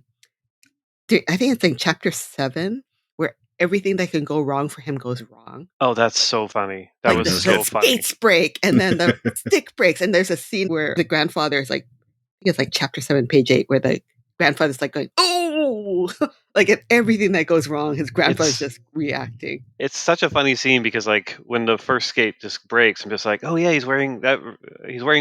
think it's in chapter 7 where everything that can go wrong for him goes wrong. Oh, that's so funny. That like was so funny. The skates break and then the stick breaks, and there's a scene where the grandfather is like, I think it's like chapter 7, page 8, where the grandfather's like going, "Oh!" like at everything that goes wrong, his grandfather's just reacting. It's such a funny scene because like when the first skate just breaks, I'm just like, oh yeah, he's wearing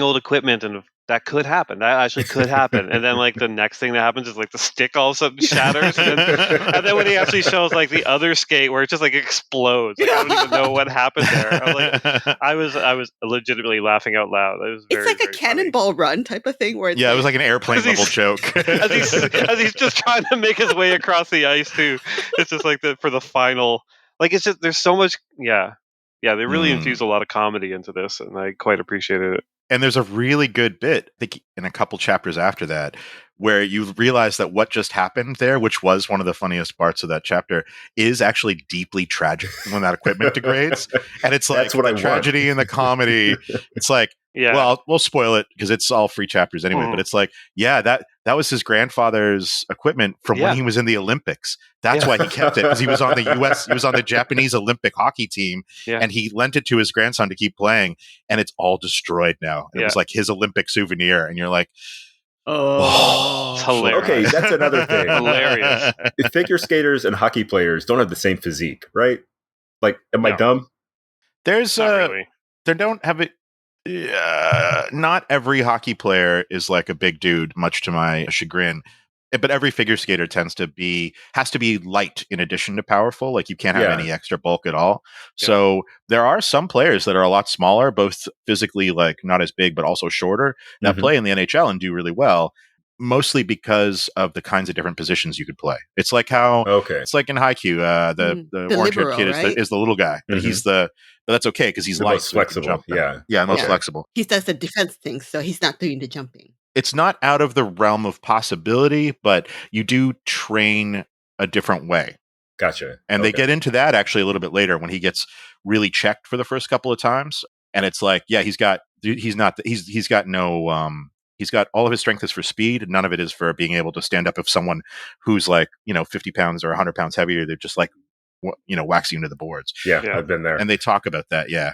old equipment, and that could happen. That actually could happen. And then like the next thing that happens is like the stick all of a sudden shatters, and then when he actually shows like the other skate where it just like explodes, like, I don't even know what happened there. I was legitimately laughing out loud. It was it's like a cannonball run type of thing where it was like an airplane level joke as he's just trying to make his way across the ice too. It's just like for the final, like it's just there's so much. They really infused a lot of comedy into this, and I quite appreciated it. And there's a really good bit, I think, in a couple chapters after that, where you realize that what just happened there, which was one of the funniest parts of that chapter, is actually deeply tragic when that equipment degrades. And it's like the tragedy and the comedy. It's like, well, we'll spoil it because it's all free chapters anyway. But it's like, that was his grandfather's equipment from when he was in the Olympics. That's why he kept it, because he was on the Japanese Olympic hockey team, and he lent it to his grandson to keep playing, and it's all destroyed now. And it was like his Olympic souvenir, and you're like, oh, it's hilarious. Okay, that's another thing. Hilarious. Figure skaters and hockey players don't have the same physique, right? Like, am I dumb? There's really. They don't have it. Not every hockey player is like a big dude, much to my chagrin. But every figure skater has to be light in addition to powerful. Like you can't have any extra bulk at all. Yeah. So there are some players that are a lot smaller, both physically like not as big, but also shorter, that play in the NHL and do really well. Mostly because of the kinds of different positions you could play. It's like how it's like in Haikyuu, the orange-haired kid is the little guy, but but that's okay because he's light, most flexible. Most flexible. He does the defense thing, so he's not doing the jumping. It's not out of the realm of possibility, but you do train a different way. Gotcha. And they get into that actually a little bit later when he gets really checked for the first couple of times, and it's like, he's got all of his strength is for speed. None of it is for being able to stand up if someone who's like, 50 pounds or 100 pounds heavier, they're just like, waxing into the boards. Yeah, I've been there. And they talk about that. Yeah.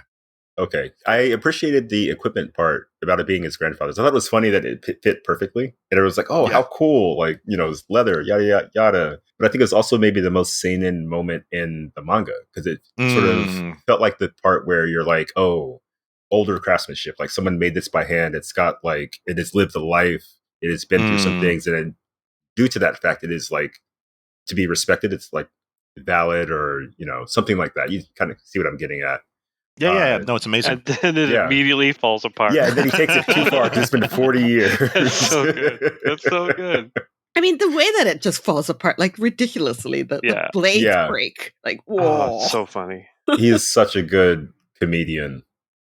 Okay. I appreciated the equipment part about it being his grandfather's. I thought it was funny that it fit perfectly. And it was like, how cool. Like, it's leather, yada, yada, yada. But I think it's also maybe the most seinen moment in the manga because it sort of felt like the part where you're like, older craftsmanship, like someone made this by hand. It's got like, it has lived a life. It has been through some things. And then due to that fact, it is like to be respected. It's like valid or, something like that. You kind of see what I'm getting at. Yeah. No, it's amazing. And then it immediately falls apart. Yeah. And then he takes it too far because it's been 40 years. That's so good. That's so good. I mean, the way that it just falls apart, like ridiculously, the blades break. Like, whoa. Oh, so funny. He is such a good comedian.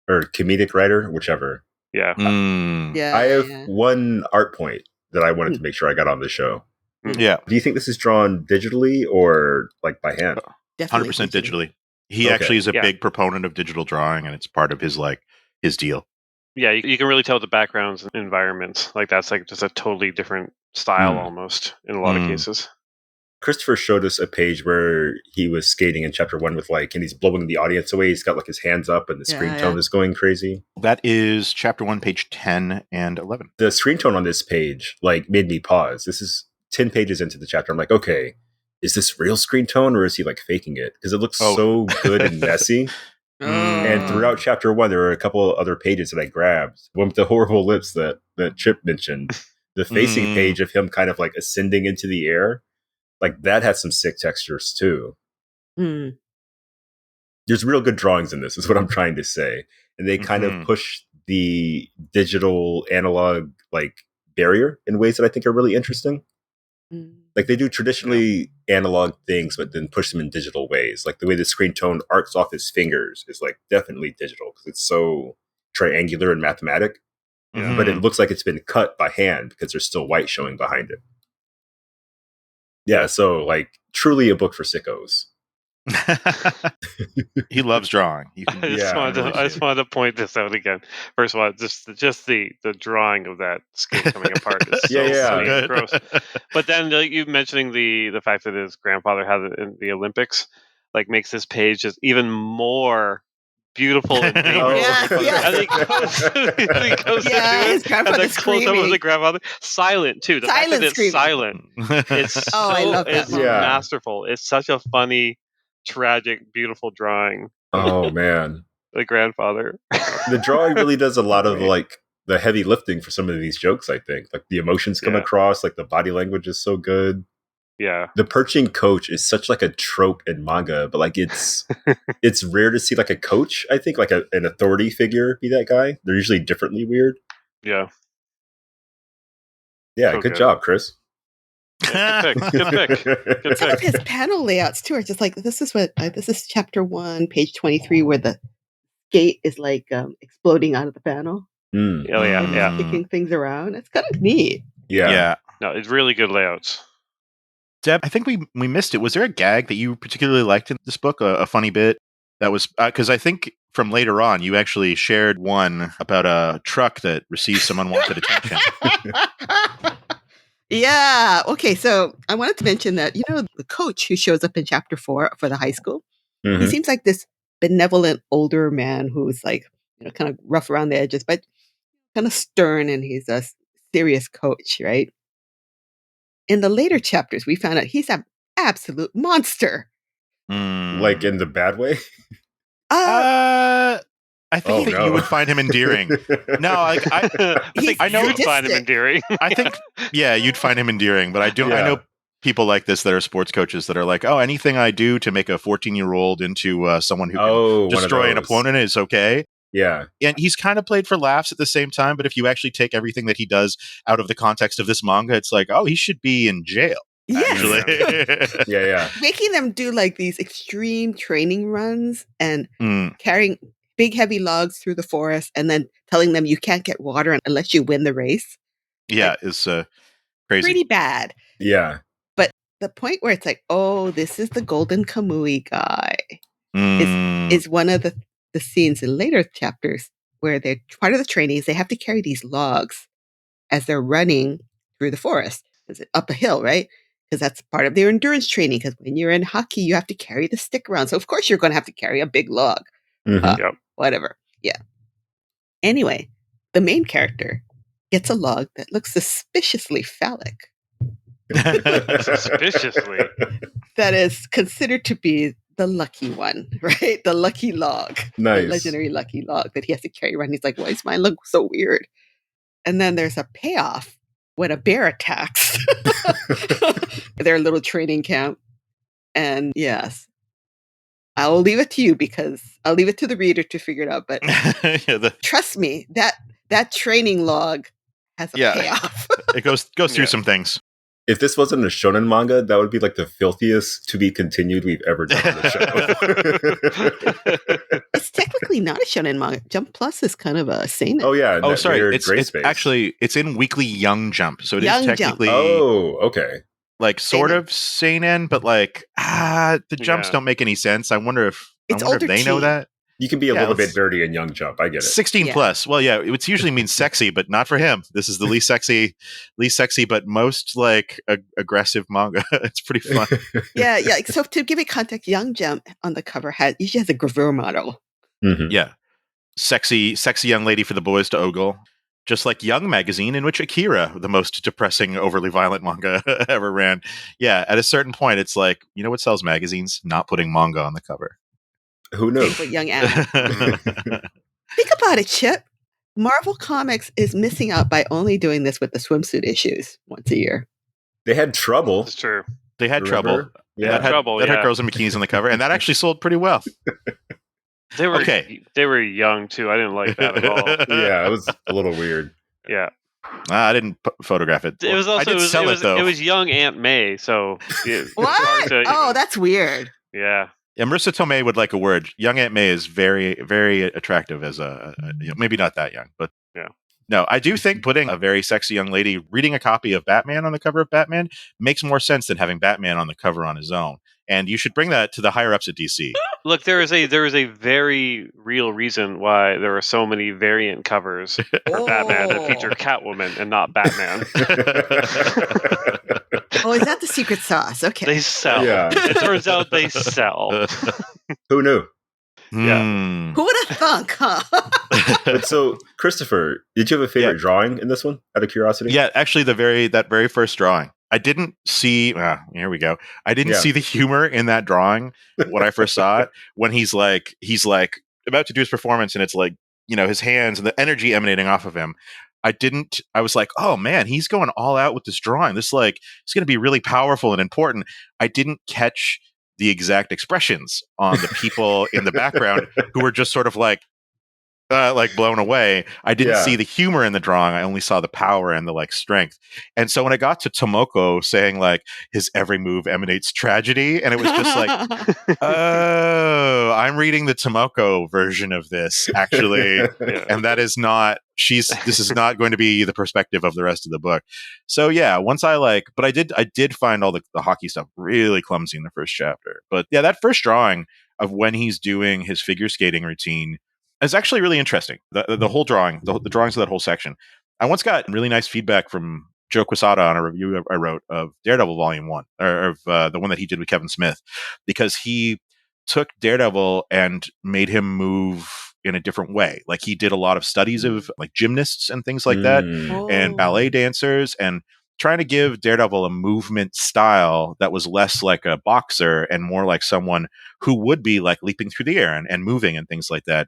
Or comedic writer, whichever. Yeah. I have one art point that I wanted to make sure I got on the show. Yeah. Do you think this is drawn digitally or like by hand? 100% digitally. He actually is a big proponent of digital drawing, and it's part of his deal. Yeah, you can really tell the backgrounds and environments. Like that's like just a totally different style almost in a lot of cases. Christopher showed us a page where he was skating in chapter 1 with and he's blowing the audience away. He's got like his hands up and the screen tone is going crazy. That is chapter 1, page 10 and 11. The screen tone on this page made me pause. This is 10 pages into the chapter. I'm like, okay, is this real screen tone or is he faking it? Because it looks so good and messy. And throughout chapter 1, there were a couple of other pages that I grabbed. One with the horrible lips that Chip mentioned. The facing page of him kind of ascending into the air. That had some sick textures too. there's real good drawings in this, is what I'm trying to say. And they kind of push the digital analog like barrier in ways that I think are really interesting. Like they do traditionally analog things, but then push them in digital ways. Like the way the screen tone arcs off his fingers is like definitely digital because it's so triangular and mathematic. But it looks like it's been cut by hand because there's still white showing behind it. Yeah, so like truly a book for sickos. He loves drawing. I just wanted to point this out again. First of all, just the drawing of that skate coming apart is so funny and gross. But then you mentioning the fact that his grandfather had it in the Olympics, like makes this page just even more beautiful and dangerous. And he goes to his grandfather close up of the grandfather, silent too. The fact that it's silent, it's I love that. It's masterful. It's such a funny, tragic, beautiful drawing. Oh man, the grandfather. The drawing really does a lot of like the heavy lifting for some of these jokes. I think like the emotions come across, like the body language is so good. Yeah, the perching coach is such like a trope in manga, but like it's rare to see like a coach. I think like an authority figure be that guy. They're usually differently weird. Yeah. So good job, Chris. Good pick. Some of his panel layouts too are just like this is chapter 1, page 23, where the skate is like exploding out of the panel. Kicking things around. It's kind of neat. Yeah. No, it's really good layouts. Deb, I think we missed it. Was there a gag that you particularly liked in this book? A funny bit that was because I think from later on you actually shared one about a truck that received some unwanted attention. Yeah. Okay. So I wanted to mention that, the coach who shows up in chapter 4 for the high school, he seems like this benevolent older man who's like, kind of rough around the edges, but kind of stern, and he's a serious coach, right? In the later chapters, we found out he's an absolute monster. Like in the bad way? I think that you would find him endearing. No, like I know you'd find him endearing. I think, you'd find him endearing. But I know people like this that are sports coaches that are like, oh, anything I do to make a 14-year-old into someone who can destroy an opponent is okay. Yeah. And he's kind of played for laughs at the same time. But if you actually take everything that he does out of the context of this manga, it's like, oh, he should be in jail. Yes. Yeah. Making them do like these extreme training runs and carrying big heavy logs through the forest and then telling them you can't get water unless you win the race. Yeah, is crazy. Pretty bad. Yeah. But the point where it's like, oh, this is the Golden Kamuy guy is one of the scenes in later chapters where they're part of the trainings. They have to carry these logs as they're running through the forest. Up a hill, right? Because that's part of their endurance training. Because when you're in hockey, you have to carry the stick around. So of course you're going to have to carry a big log. Whatever. Yeah. Anyway, the main character gets a log that looks suspiciously phallic. Suspiciously. That is considered to be the lucky one, right? The lucky log. Nice. The legendary lucky log that he has to carry around. He's like, why does mine look so weird? And then there's a payoff when a bear attacks their little training camp. And yes, I'll leave it to you because I'll leave it to the reader to figure it out. But trust me, that training log has a payoff. It goes through some things. If this wasn't a shonen manga, that would be like the filthiest to be continued we've ever done on the show. It's technically not a shonen manga. Jump Plus is kind of a seinen. Oh yeah. Oh, sorry. It's actually in Weekly Young Jump, so it is technically. Oh, okay. Like sort of seinen, but like the jumps don't make any sense. I wonder if they know that. You can be a little bit dirty in Young Jump. I get it. 16 plus. Well, it usually means sexy, but not for him. This is the least sexy, but most like aggressive manga. It's pretty fun. Yeah. So to give it context, Young Jump on the cover usually has a gravure model. Mm-hmm. Yeah, sexy young lady for the boys to ogle. Just like Young Magazine, in which Akira, the most depressing, overly violent manga ever ran. Yeah, at a certain point, it's like, you know what sells magazines? Not putting manga on the cover. Who knows? Young Anna. Think about it, Chip. Marvel Comics is missing out by only doing this with the swimsuit issues once a year. They had trouble. That's true. They had trouble. Yeah, that had girls in bikinis on the cover, and that actually sold pretty well. They were Okay. They were young too. I didn't like that at all. Yeah, it was a little weird. Yeah. I didn't photograph it. It was also I did sell it though. It was young Aunt May, so What? That's weird. Yeah. Yeah, Marissa Tomei would like a word. Young Aunt May is very, very attractive as maybe not that young, but yeah. No, I do think putting a very sexy young lady reading a copy of Batman on the cover of Batman makes more sense than having Batman on the cover on his own. And you should bring that to the higher ups at DC. Look, there is a very real reason why there are so many variant covers for Batman that feature Catwoman and not Batman. Is that the secret sauce? Okay. They sell. Yeah. It turns out they sell. Who knew? Yeah. Who would have thunk, huh? But so, Christopher, did you have a favorite drawing in this one, out of curiosity? Yeah, actually, that very first drawing. I didn't see. Here we go. I didn't see the humor in that drawing when I first saw it. When he's like about to do his performance, and it's like, his hands and the energy emanating off of him. I was like, oh man, he's going all out with this drawing. This it's going to be really powerful and important. I didn't catch the exact expressions on the people in the background who were just sort of like blown away. I didn't see the humor in the drawing. I only saw the power and the strength. And so when I got to Tomoko saying his every move emanates tragedy, and it was just like, oh, I'm reading the Tomoko version of this actually, and that is not. This is not going to be the perspective of the rest of the book. So yeah, once but I did find all the hockey stuff really clumsy in the first chapter. But yeah, that first drawing of when he's doing his figure skating routine is actually really interesting. The whole drawing, the drawings of that whole section. I once got really nice feedback from Joe Quesada on a review I wrote of Daredevil Volume 1, or of the one that he did with Kevin Smith, because he took Daredevil and made him move in a different way. He did a lot of studies of gymnasts and things like that, and ballet dancers, and trying to give Daredevil a movement style that was less like a boxer and more like someone who would be leaping through the air and moving and things like that.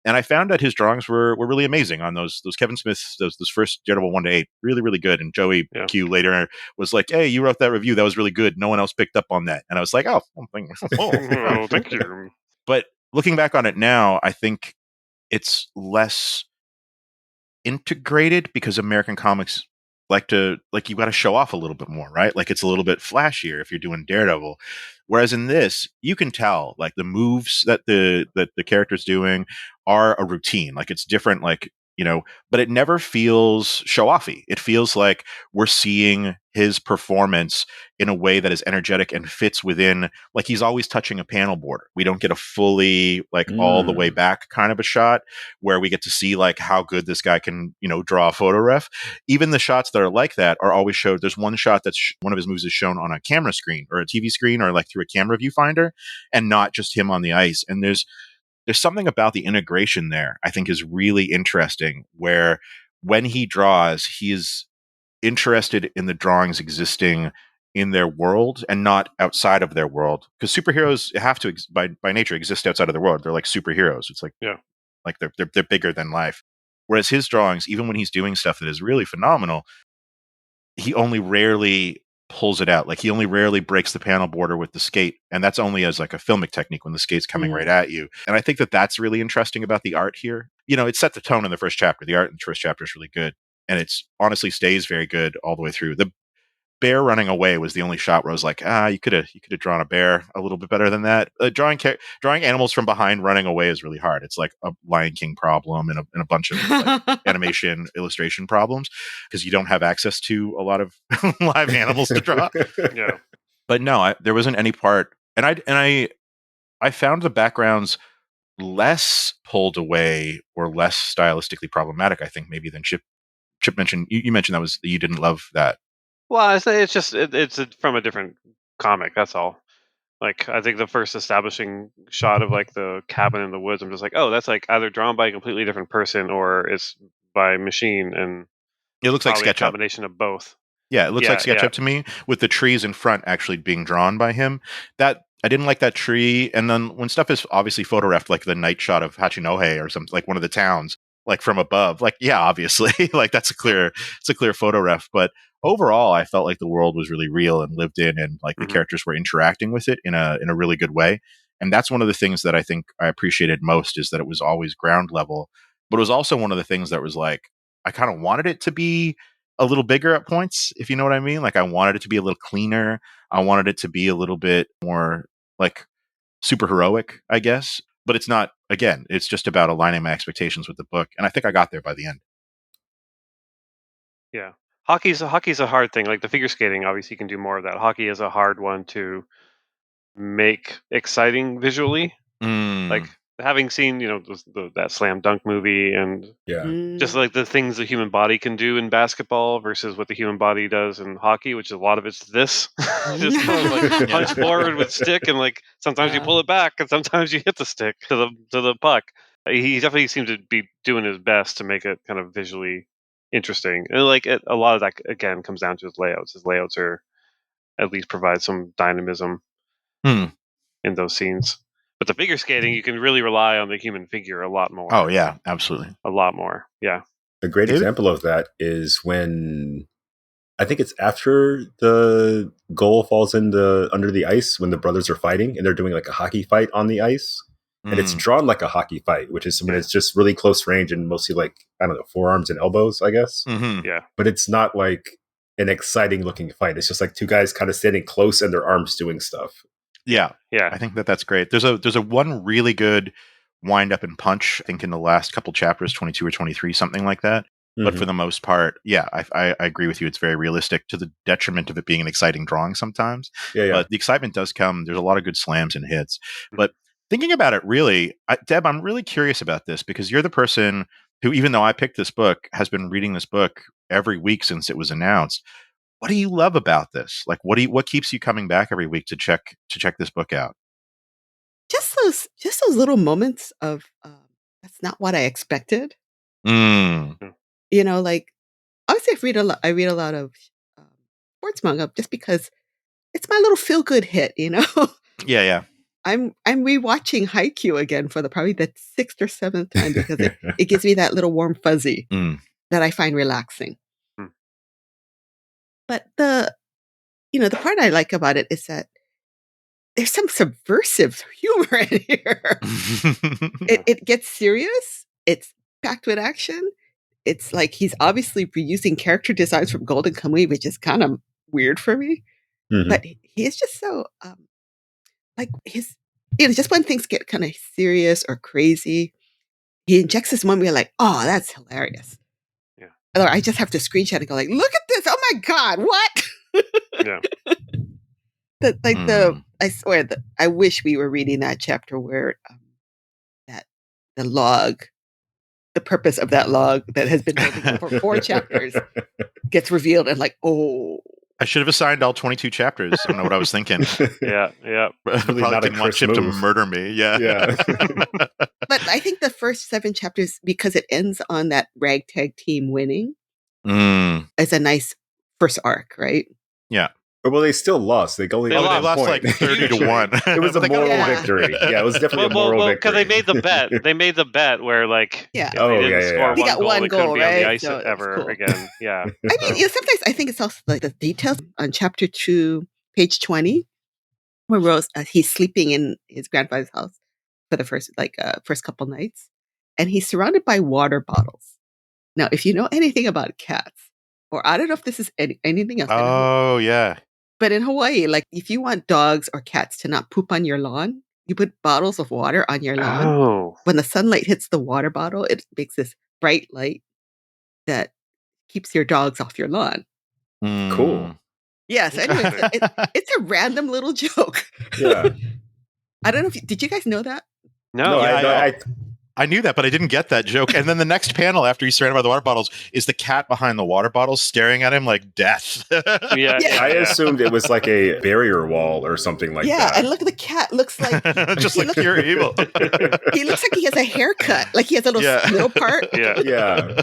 And I found that his drawings were really amazing on those Kevin Smith's those first Daredevil 1 to 8, really, really good. And Joey Q later was like, "Hey, you wrote that review. That was really good. No one else picked up on that." And I was like, "Oh, thank you." But looking back on it now, I think it's less integrated because American comics you got to show off a little bit more, right? It's a little bit flashier if you're doing Daredevil. Whereas in this, you can tell the moves that the character's doing are a routine. It's different, but it never feels show-offy. It feels like we're seeing his performance in a way that is energetic and fits within, he's always touching a panel border. We don't get a fully all the way back kind of a shot where we get to see how good this guy can, draw a photo ref. Even the shots that are like that are always showed. There's one shot that's one of his moves is shown on a camera screen or a TV screen or through a camera viewfinder, and not just him on the ice. And there's something about the integration there I think is really interesting, where when he draws, he is interested in the drawings existing in their world and not outside of their world, because superheroes have to by nature exist outside of their world. They're like superheroes. It's they're bigger than life. Whereas his drawings, even when he's doing stuff that is really phenomenal, he only rarely pulls it out. He only rarely breaks the panel border with the skate, and that's only as a filmic technique when the skate's coming right at you. And I think that that's really interesting about the art here. It set the tone in the first chapter. The art in the first chapter is really good, and it's honestly stays very good all the way through. The bear running away was the only shot where I was like, you could have drawn a bear a little bit better than that. Drawing animals from behind running away is really hard. It's like a Lion King problem and a bunch of animation illustration problems, because you don't have access to a lot of live animals to draw. Yeah. But no, there wasn't any part, and I found the backgrounds less pulled away or less stylistically problematic, I think, maybe than Chip mentioned. You mentioned that you didn't love that. Well, it's just it's from a different comic. That's all. I think the first establishing shot of the cabin in the woods, I'm just like, oh, that's either drawn by a completely different person or it's by machine, and it looks like SketchUp. A combination of both. Yeah, it looks like SketchUp to me, with the trees in front actually being drawn by him. That I didn't like that tree. And then when stuff is obviously photographed, like the night shot of Hachinohe or something, one of the towns, from above, obviously, that's a clear photo ref. But overall, I felt like the world was really real and lived in, and the characters were interacting with it in a really good way. And that's one of the things that I think I appreciated most, is that it was always ground level. But it was also one of the things that was like, I kind of wanted it to be a little bigger at points, if you know what I mean. Like, I wanted it to be a little cleaner. I wanted it to be a little bit more like super heroic, I guess. But it's not, again, it's just about aligning my expectations with the book. And I think I got there by the end. Yeah. Hockey's a hard thing. Like the figure skating, obviously you can do more of that. Hockey is a hard one to make exciting visually. Like having seen, that slam dunk movie and just like the things the human body can do in basketball versus what the human body does in hockey, which is a lot of it's this. Just kind of like punch forward with stick, and like sometimes you pull it back and sometimes you hit the stick to the puck. He definitely seemed to be doing his best to make it kind of visually interesting. And like a lot of that again comes down to his layouts. His layouts are at least provide some dynamism in those scenes. But the figure skating, you can really rely on the human figure a lot more. Oh, yeah, absolutely. A lot more, yeah. A great example of that is when, I think it's after the goal falls under the ice, when the brothers are fighting and they're doing like a hockey fight on the ice. And it's drawn like a hockey fight, which is when it's just really close range and mostly like, I don't know, forearms and elbows, I guess. Yeah. But it's not like an exciting looking fight. It's just like two guys kind of standing close and their arms doing stuff. Yeah. Yeah. I think that's great. There's a one really good wind up and punch, I think in the last couple chapters, 22 or 23, something like that. But for the most part, yeah, I agree with you. It's very realistic, to the detriment of it being an exciting drawing sometimes. Yeah. But the excitement does come. There's a lot of good slams and hits. But thinking about it, really, Deb, I'm really curious about this, because you're the person who, even though I picked this book, has been reading this book every week since it was announced. What do you love about this? Like, what keeps you coming back every week to check this book out? Just those little moments of that's not what I expected. Like obviously I read a lot of sports manga just because it's my little feel good hit. Yeah. I'm rewatching Haikyuu again for probably the 6th or 7th time because it gives me that little warm fuzzy that I find relaxing. But the part I like about it is that there's some subversive humor in here. It gets serious. It's packed with action. It's like he's obviously reusing character designs from Golden Kamuy, which is kind of weird for me. But he is just so like his, just when things get kind of serious or crazy, he injects this one where you're like, oh, that's hilarious. Yeah. Or I just have to screenshot and go like, look at this! Oh my god, what? Yeah. I swear that I wish we were reading that chapter where that the log, the purpose of that log that has been building for 4 chapters gets revealed, and like, oh. I should have assigned all 22 chapters. I don't know what I was thinking. Yeah. Really Probably didn't want Chip to murder me. Yeah. But I think the first 7 chapters, because it ends on that ragtag team winning, is a nice first arc, right? Yeah. Well, they still lost. They lost like 30-1. It was a moral victory. Yeah, it was definitely a moral victory. Because they made the bet. They made the bet where like they didn't score he got one goal, be right? on the ice So ever again. Yeah. I mean, sometimes I think it's also like the details on chapter 2, page 20, where Rose he's sleeping in his grandfather's house for the first couple nights, and he's surrounded by water bottles. Now, if you know anything about cats, or I don't know if this is anything else. Oh, yeah. But in Hawaii, like if you want dogs or cats to not poop on your lawn, you put bottles of water on your lawn. Oh. When the sunlight hits the water bottle, it makes this bright light that keeps your dogs off your lawn. Cool. Yes. Anyway, it's a random little joke. Yeah. I don't know did you guys know that? No. I knew that, but I didn't get that joke. And then the next panel after he's surrounded by the water bottles is the cat behind the water bottles staring at him like death. Yeah. I assumed it was like a barrier wall or something like that. Yeah, and look at the cat. Looks like just like pure evil. He looks like he has a haircut. Like he has a little middle part. Yeah.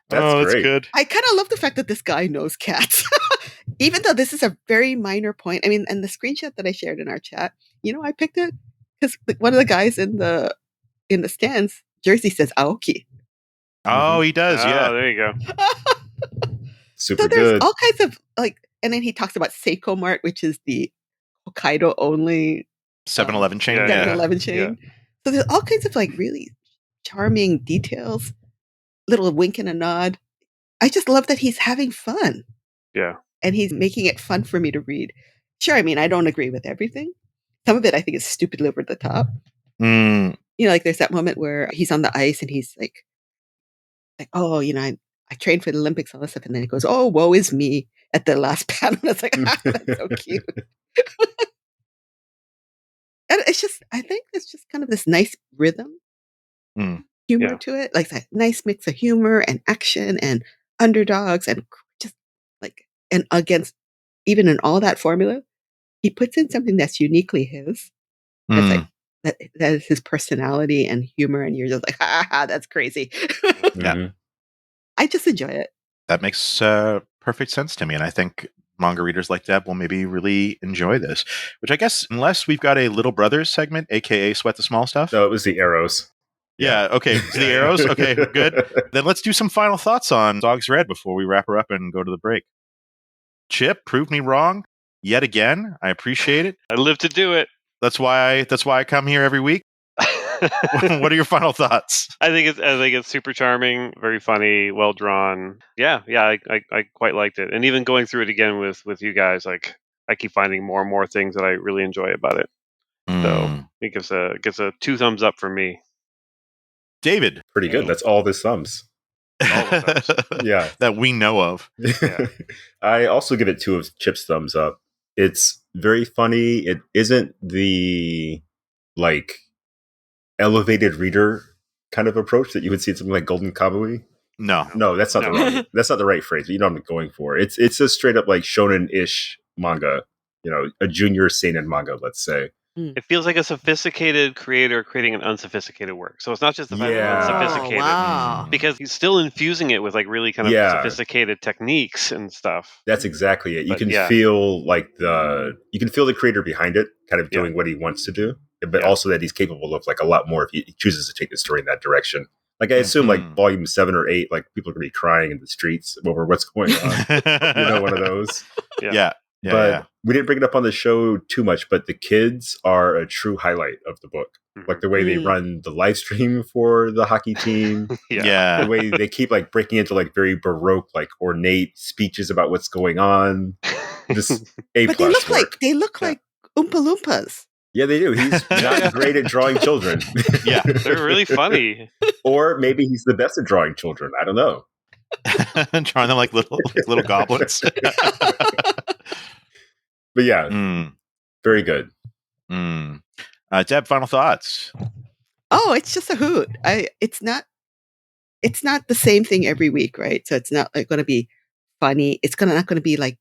That's good. I kind of love the fact that this guy knows cats. Even though this is a very minor point. I mean, and the screenshot that I shared in our chat, I picked it because one of the guys in the stands jersey says Aoki. Oh, he does. Yeah, there you go. Super so there's good. all kinds of and then he talks about Seiko Mart, which is the Hokkaido only 7-Eleven chain. 7-Eleven chain. Yeah. So there's all kinds of like really charming details, little wink and a nod. I just love that he's having fun. Yeah. And he's making it fun for me to read. Sure, I mean, I don't agree with everything. Some of it I think is stupidly over the top. Like there's that moment where he's on the ice and he's like, oh, I trained for the Olympics, all this stuff. And then he goes, oh, woe is me at the last panel. And it's like, that's so cute. And it's just, I think it's just kind of this nice rhythm, humor to it. Like that nice mix of humor and action and underdogs and just like, and against, even in all that formula, he puts in something that's uniquely his. That's like, that is his personality and humor. And you're just like, that's crazy. Yeah. I just enjoy it. That makes perfect sense to me. And I think manga readers like Deb will maybe really enjoy this, which I guess, unless we've got a Little Brothers segment, aka Sweat the Small Stuff. No, it was the arrows. Yeah. Okay. So the arrows. Okay. Good. Then let's do some final thoughts on Dogsred before we wrap her up and go to the break. Chip, prove me wrong yet again. I appreciate it. I live to do it. That's why I come here every week. What are your final thoughts? I think it's super charming, very funny, well drawn. Yeah, I quite liked it. And even going through it again with you guys, like I keep finding more and more things that I really enjoy about it. So it gives a 2 thumbs up from me. David. Pretty good. That's all the thumbs. Yeah. That we know of. Yeah. I also give it 2 of Chip's thumbs up. It's very funny. It isn't the like elevated reader kind of approach that you would see in something like Golden Kamuy. No, that's not that's not the right phrase. But you know what I'm going for. It's a straight up like shonen-ish manga. A junior seinen manga, let's say. It feels like a sophisticated creator creating an unsophisticated work. So it's not just the fact that it's sophisticated, because he's still infusing it with like really kind of sophisticated techniques and stuff. That's exactly it. You can feel like you can feel the creator behind it, kind of doing what he wants to do, but also that he's capable of like a lot more if he chooses to take the story in that direction. Like I assume, like volume 7 or 8, like people are going to be crying in the streets over what's going on. One of those. Yeah. But we didn't bring it up on the show too much, but the kids are a true highlight of the book. Like the way they run the live stream for the hockey team. The way they keep like breaking into like very Baroque, like ornate speeches about what's going on. Just But they look like Oompa Loompas. Yeah, they do. He's not great at drawing children. Yeah, they're really funny. Or maybe he's the best at drawing children. I don't know. Drawing them like little goblins. But yeah, very good. Deb, final thoughts? Oh, it's just a hoot. It's not the same thing every week, right? So it's not like going to be funny. It's not going to be like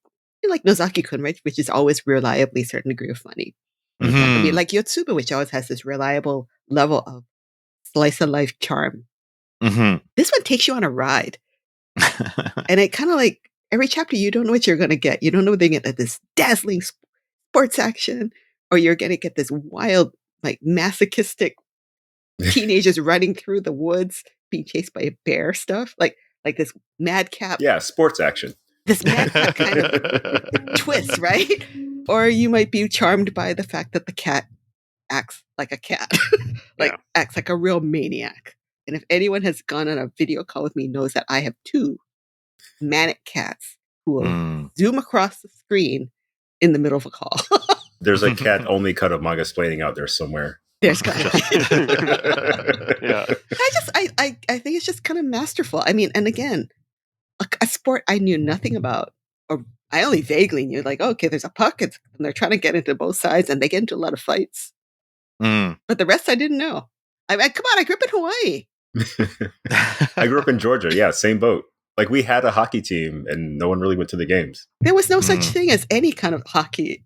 Nozaki-kun, right? Which is always reliably a certain degree of funny. It's not going to be like Yotsuba, which always has this reliable level of slice of life charm. This one takes you on a ride. And it kind of like every chapter, you don't know what you're going to get. You don't know whether you're going to get this dazzling sports action or you're going to get this wild, like masochistic teenagers running through the woods, being chased by a bear stuff. Like this madcap. Yeah, sports action. This madcap kind of twist, right? Or you might be charmed by the fact that the cat acts like a cat, acts like a real maniac. And if anyone has gone on a video call with me knows that I have 2 manic cats who will zoom across the screen in the middle of a call. There's a cat only cut of Mangasplaining out there somewhere. There's got to be. Yeah. I think it's just kind of masterful. I mean, and again, a sport I knew nothing about, or I only vaguely knew, like, okay, there's a puck and they're trying to get into both sides and they get into a lot of fights. But the rest I didn't know. I mean, come on, I grew up in Hawaii. I grew up in Georgia. Yeah, same boat. Like we had a hockey team and no one really went to the games. There was no such thing as any kind of hockey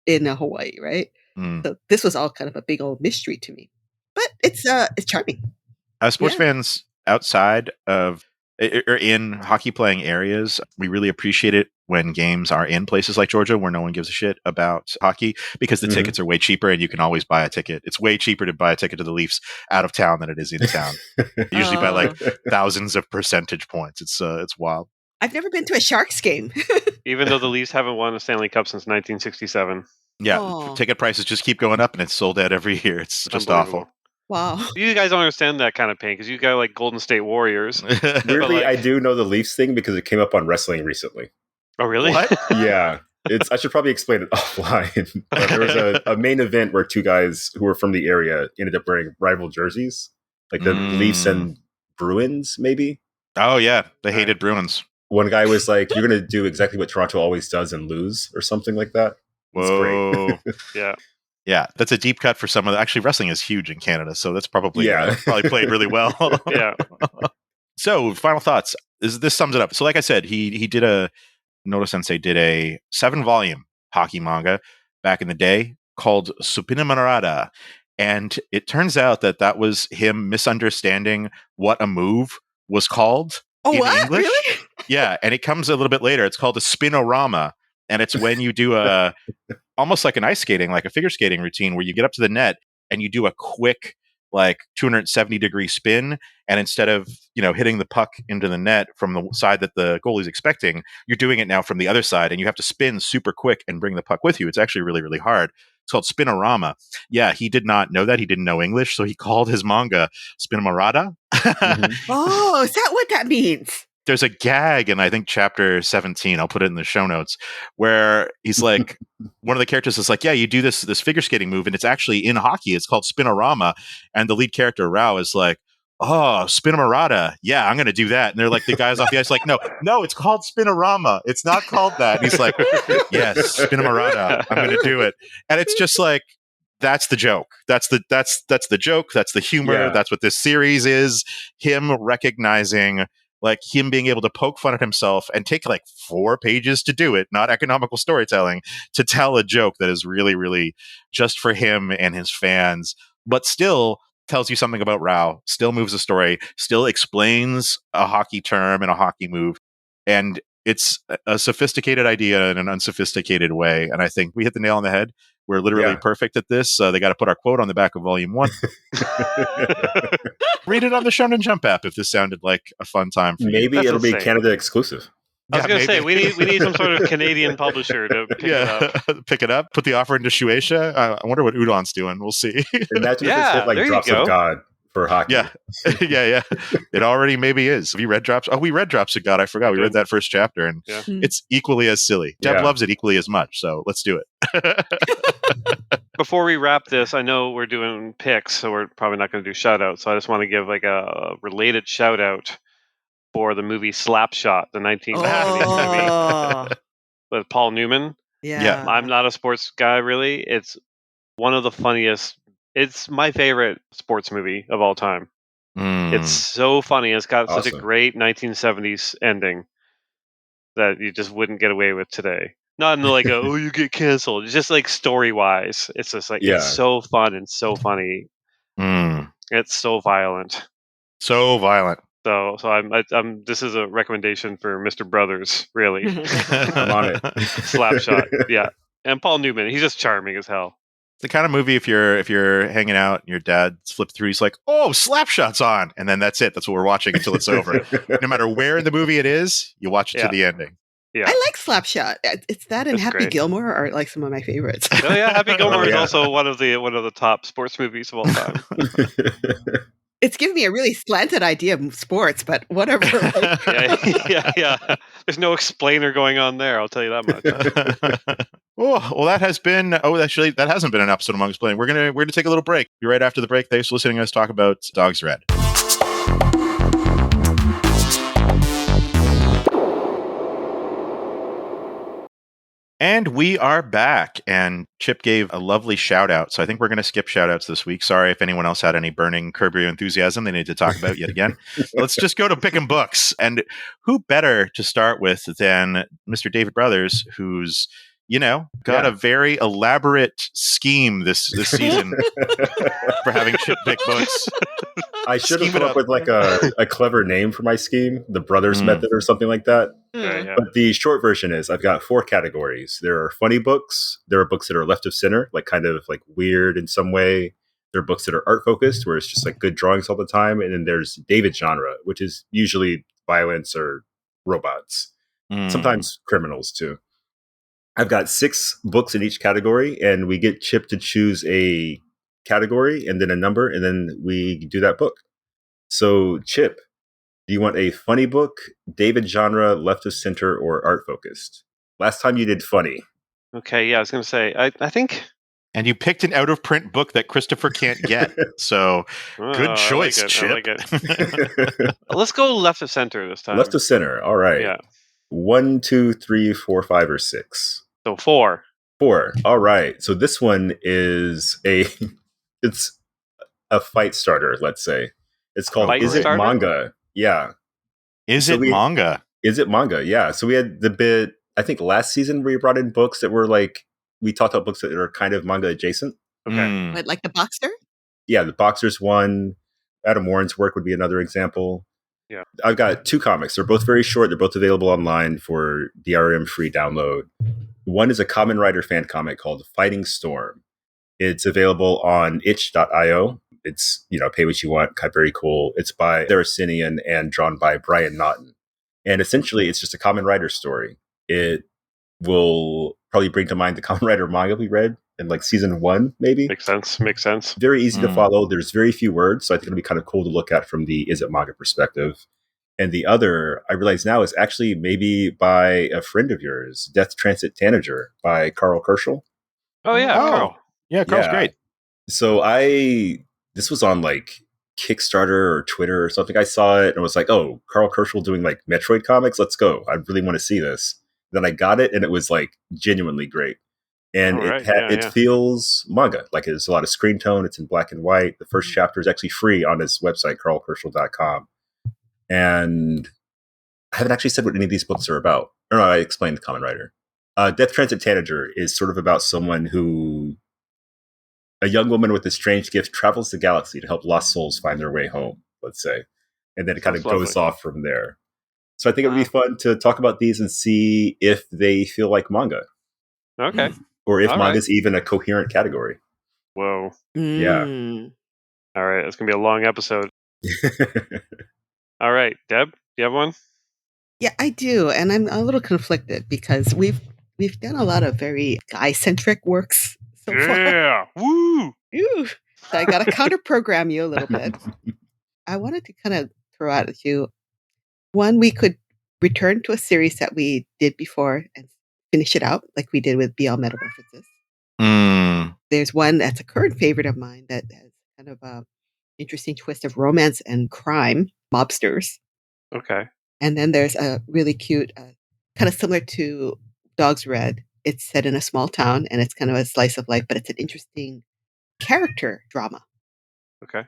in Hawaii, right? So this was all kind of a big old mystery to me. But it's charming. As sports fans outside of or in hockey playing areas, we really appreciate it when games are in places like Georgia where no one gives a shit about hockey because the tickets are way cheaper and you can always buy a ticket. It's way cheaper to buy a ticket to the Leafs out of town than it is in town. Usually by like thousands of percentage points. It's wild. I've never been to a Sharks game. Even though the Leafs haven't won a Stanley Cup since 1967. Yeah, ticket prices just keep going up, and it's sold out every year. It's just awful. Wow. You guys don't understand that kind of pain because you got like Golden State Warriors. Weirdly, I do know the Leafs thing because it came up on wrestling recently. Oh, really? What? Yeah. I should probably explain it offline. But there was a main event where two guys who were from the area ended up wearing rival jerseys, like the Leafs and Bruins, maybe. Oh yeah, the hated Bruins. One guy was like, "You're going to do exactly what Toronto always does and lose," or something like that. It's Whoa. great. Yeah, that's a deep cut for some of the. Actually, wrestling is huge in Canada, so that's probably probably played really well. Yeah. So, final thoughts. This sums it up. So, like I said, he did Noda Sensei did a 7-volume hockey manga back in the day called Supinamarada. And it turns out that was him misunderstanding what a move was called in English. Really? Yeah, and it comes a little bit later. It's called a spinorama. And it's when you do almost like an ice skating, like a figure skating routine where you get up to the net and you do a quick, like 270-degree spin. And instead of, hitting the puck into the net from the side that the goalie's expecting, you're doing it now from the other side, and you have to spin super quick and bring the puck with you. It's actually really, really hard. It's called Spinorama. Yeah, he did not know that. He didn't know English, so he called his manga Spinomarada. Oh, is that what that means? There's a gag in, I think, chapter 17, I'll put it in the show notes, where he's like, one of the characters is like, yeah, you do this figure skating move, and it's actually in hockey. It's called Spinorama. And the lead character, Rao, is like, oh, Spinomarada. Yeah, I'm going to do that. And they're like, the guys off the ice like, no, it's called Spinorama. It's not called that. And he's like, yes, Spinomarada. I'm going to do it. And it's just like, that's the joke. That's the joke. That's the humor. Yeah. That's what this series is. Him recognizing, like, him being able to poke fun at himself and take like 4 pages to do it, not economical storytelling, to tell a joke that is really, really just for him and his fans, but still tells you something about Rao, still moves the story, still explains a hockey term and a hockey move. And it's a sophisticated idea in an unsophisticated way. And I think we hit the nail on the head. We're literally perfect at this. They got to put our quote on the back of volume 1. Read it on the Shonen Jump app if this sounded like a fun time for you. Maybe it'll be Canada exclusive. I was going to say, we need some sort of Canadian publisher to pick it up. Pick it up, put the offer into Shueisha. I wonder what Udon's doing. We'll see. Imagine if it's hit like Drops of God for hockey. Yeah. Yeah. It already maybe is. Have you read Drops? Oh, we read Drops of God. I forgot. We read that first chapter, and it's equally as silly. Deb loves it equally as much, so let's do it. Before we wrap this, I know we're doing picks, so we're probably not going to do shout-outs, so I just want to give like a related shout-out for the movie Slapshot, the 1970s movie with Paul Newman. Yeah. I'm not a sports guy, really. It's one of the funniest. It's my favorite sports movie of all time. It's so funny. It's got such a great 1970s ending that you just wouldn't get away with today. Not in the like, you get canceled. It's just like story-wise. It's just like, it's so fun and so funny. It's so violent. So violent. So I'm. This is a recommendation for Mr. Brothers, really. I'm on it. Slapshot, yeah. And Paul Newman, he's just charming as hell. It's the kind of movie if you're hanging out and your dad flips through, he's like, "Oh, Slapshot's on," and then that's it. That's what we're watching until it's over. No matter where in the movie it is, you watch it to the ending. Yeah, I like Slapshot. It's that and Happy Gilmore are like some of my favorites. Oh yeah, Happy Gilmore is also one of the top sports movies of all time. It's giving me a really slanted idea of sports, but whatever. Yeah. There's no explainer going on there. I'll tell you that much. Well, that has been. Actually, that hasn't been an episode of Mangasplainers. We're gonna take a little break. Be right after the break. Thanks for listening to us talk about Dogsred. And we are back, and Chip gave a lovely shout out. So I think we're going to skip shout outs this week. Sorry if anyone else had any burning Curb Your Enthusiasm they need to talk about yet again. Let's just go to picking books. And who better to start with than Mr. David Brothers, who's, got a very elaborate scheme this season for having Chip pick books. I should have come up with like a clever name for my scheme, the Brothers Method or something like that. But the short version is I've got 4 categories. There are funny books. There are books that are left of center, like kind of like weird in some way. There are books that are art focused, where it's just like good drawings all the time. And then there's David genre, which is usually violence or robots, sometimes criminals too. I've got 6 books in each category, and we get Chip to choose a category and then a number, and then we do that book. So, Chip, do you want a funny book, David genre, left of center, or art focused? Last time you did funny. Okay, yeah, I was going to say, I think... And you picked an out-of-print book that Christopher can't get. So, good choice, Chip. I like it. Let's go left of center this time. Left of center. All right. Yeah. 1, 2, 3, 4, 5, or 6. So 4. 4. All right. So this one is it's a fight starter, let's say. It's called Is It Manga? Yeah. Is it manga? Is it manga? Yeah. So we had the bit, I think last season we brought in books that were like, we talked about books that are kind of manga adjacent. Okay. But like the Boxer? Yeah, the Boxer's one. Adam Warren's work would be another example. Yeah. I've got 2 comics. They're both very short. They're both available online for DRM free download. One is a Kamen Rider fan comic called Fighting Storm. It's available on itch.io. It's, pay what you want, kind of very cool. It's by Theracinian and drawn by Brian Naughton. And essentially, it's just a Kamen Rider story. It will probably bring to mind the Kamen Rider manga we read in like season 1, maybe. Makes sense. Very easy to follow. There's very few words, so I think it'll be kind of cool to look at from the Is It Manga perspective. And the other, I realize now, is actually maybe by a friend of yours, Death Transit Tanager by Carl Kerschel. Oh, yeah, Carl. Yeah, Carl's great. So this was on like Kickstarter or Twitter or something. I saw it and was like, oh, Carl Kerschel doing like Metroid comics? Let's go. I really want to see this. Then I got it and it was like genuinely great. And it feels manga. Like there's a lot of screen tone. It's in black and white. The first chapter is actually free on his website, carlkerschel.com. And I haven't actually said what any of these books are about. Or no, I explained the Kamen Rider. Death Transit Tanager is sort of about someone who, a young woman with a strange gift, travels the galaxy to help lost souls find their way home, let's say. And then it kind of goes off from there. So I think it would be fun to talk about these and see if they feel like manga. Okay. Or if manga is even a coherent category. Whoa. Yeah. All right. It's going to be a long episode. All right. Deb, do you have one? Yeah, I do. And I'm a little conflicted because we've done a lot of very guy-centric works so far. Yeah. Woo! Ew. So I got to counter-program you a little bit. I wanted to kind of throw out at you, one, we could return to a series that we did before and finish it out, like we did with BL Metamorphosis. There's one that's a current favorite of mine that has kind of a interesting twist of romance and crime, Mobsters. Okay. And then there's a really cute, kind of similar to Dogsred. It's set in a small town and it's kind of a slice of life, but it's an interesting character drama. Okay.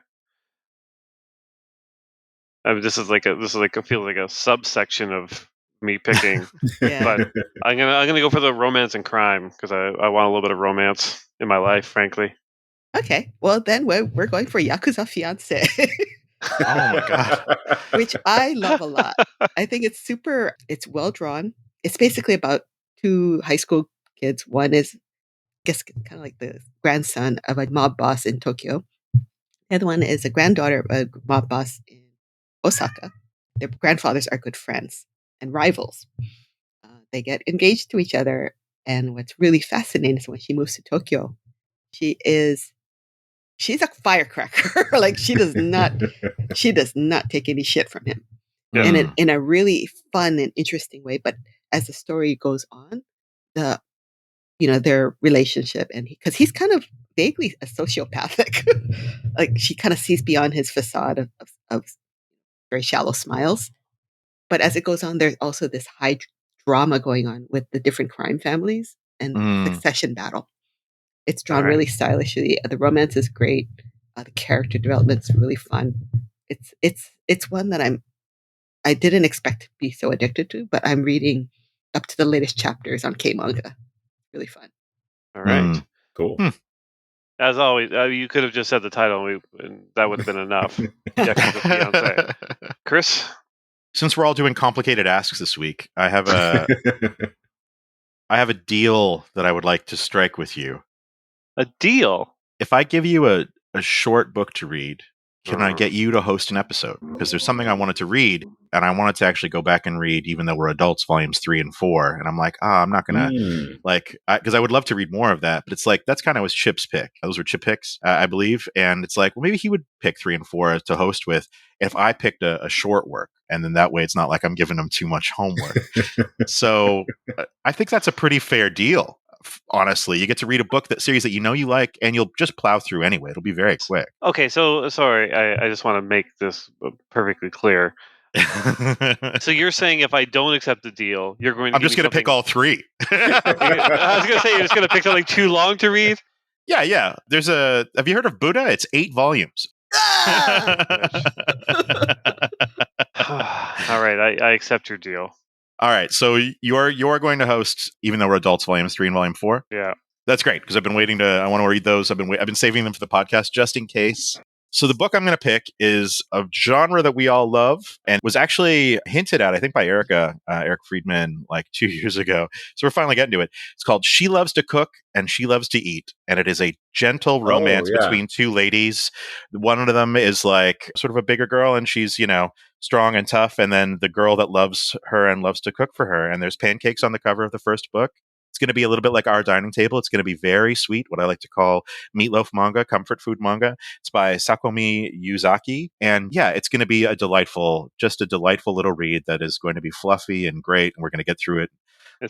I mean, this is like a feels like a subsection of me picking. Yeah. But I'm gonna go for the romance and crime because I want a little bit of romance in my life, frankly. Okay. Well, then we're going for Yakuza Fiancé. Oh my God. Which I love a lot. I think it's well drawn. It's basically about 2 high school kids. One is, I guess, kind of like the grandson of a mob boss in Tokyo. The other one is a granddaughter of a mob boss in Osaka. Their grandfathers are good friends and rivals. They get engaged to each other. And what's really fascinating is when she moves to Tokyo, she's a firecracker. Like she does not take any shit from him. Yeah. And in a really fun and interesting way. But as the story goes on, their relationship, and because he's kind of vaguely a sociopathic, like she kind of sees beyond his facade of very shallow smiles. But as it goes on, there's also this high drama going on with the different crime families and succession battle. It's drawn really stylishly. The romance is great. The character development is really fun. It's one that I didn't expect to be so addicted to, but I'm reading up to the latest chapters on K-manga. Really fun. All right. Cool. As always, you could have just said the title and that would have been enough. Chris? Since we're all doing complicated asks this week, I have a deal that I would like to strike with you. A deal? If I give you a short book to read can I get you to host an episode? Because there's something I wanted to read, and I wanted to actually go back and read, even though we're adults, volumes 3 and 4. And I'm like, I'm not going to, because I would love to read more of that. But it's like, that's kind of was Chip's pick. Those were Chip picks, I believe. And it's like, well, maybe he would pick 3 and 4 to host with if I picked a short work. And then that way it's not like I'm giving him too much homework. So I think that's a pretty fair deal. Honestly, you get to read a book, that series that you know you like, and you'll just plow through anyway. It'll be very quick. Okay, so sorry, I just want to make this perfectly clear. So you're saying if I don't accept the deal, you're going to I'm just going to pick all 3. I was going to say you're just going to pick something too long to read? Yeah. Have you heard of Buddha? It's 8 volumes. All right, I accept your deal. All right, so you're going to host, even though we're adults, volumes 3 and volume 4. Yeah, that's great because I've been waiting I want to read those. I've been saving them for the podcast just in case. So the book I'm going to pick is a genre that we all love and was actually hinted at, I think, by Eric Friedman, like 2 years ago. So we're finally getting to it. It's called She Loves to Cook and She Loves to Eat. And it is a gentle romance between 2 ladies. One of them is like sort of a bigger girl and she's, strong and tough. And then the girl that loves her and loves to cook for her. And there's pancakes on the cover of the first book. It's going to be a little bit like Our Dining Table. It's going to be very sweet, what I like to call meatloaf manga, comfort food manga. It's by Sakomi Yuzaki. And yeah, it's going to be a delightful little read that is going to be fluffy and great. And we're going to get through it.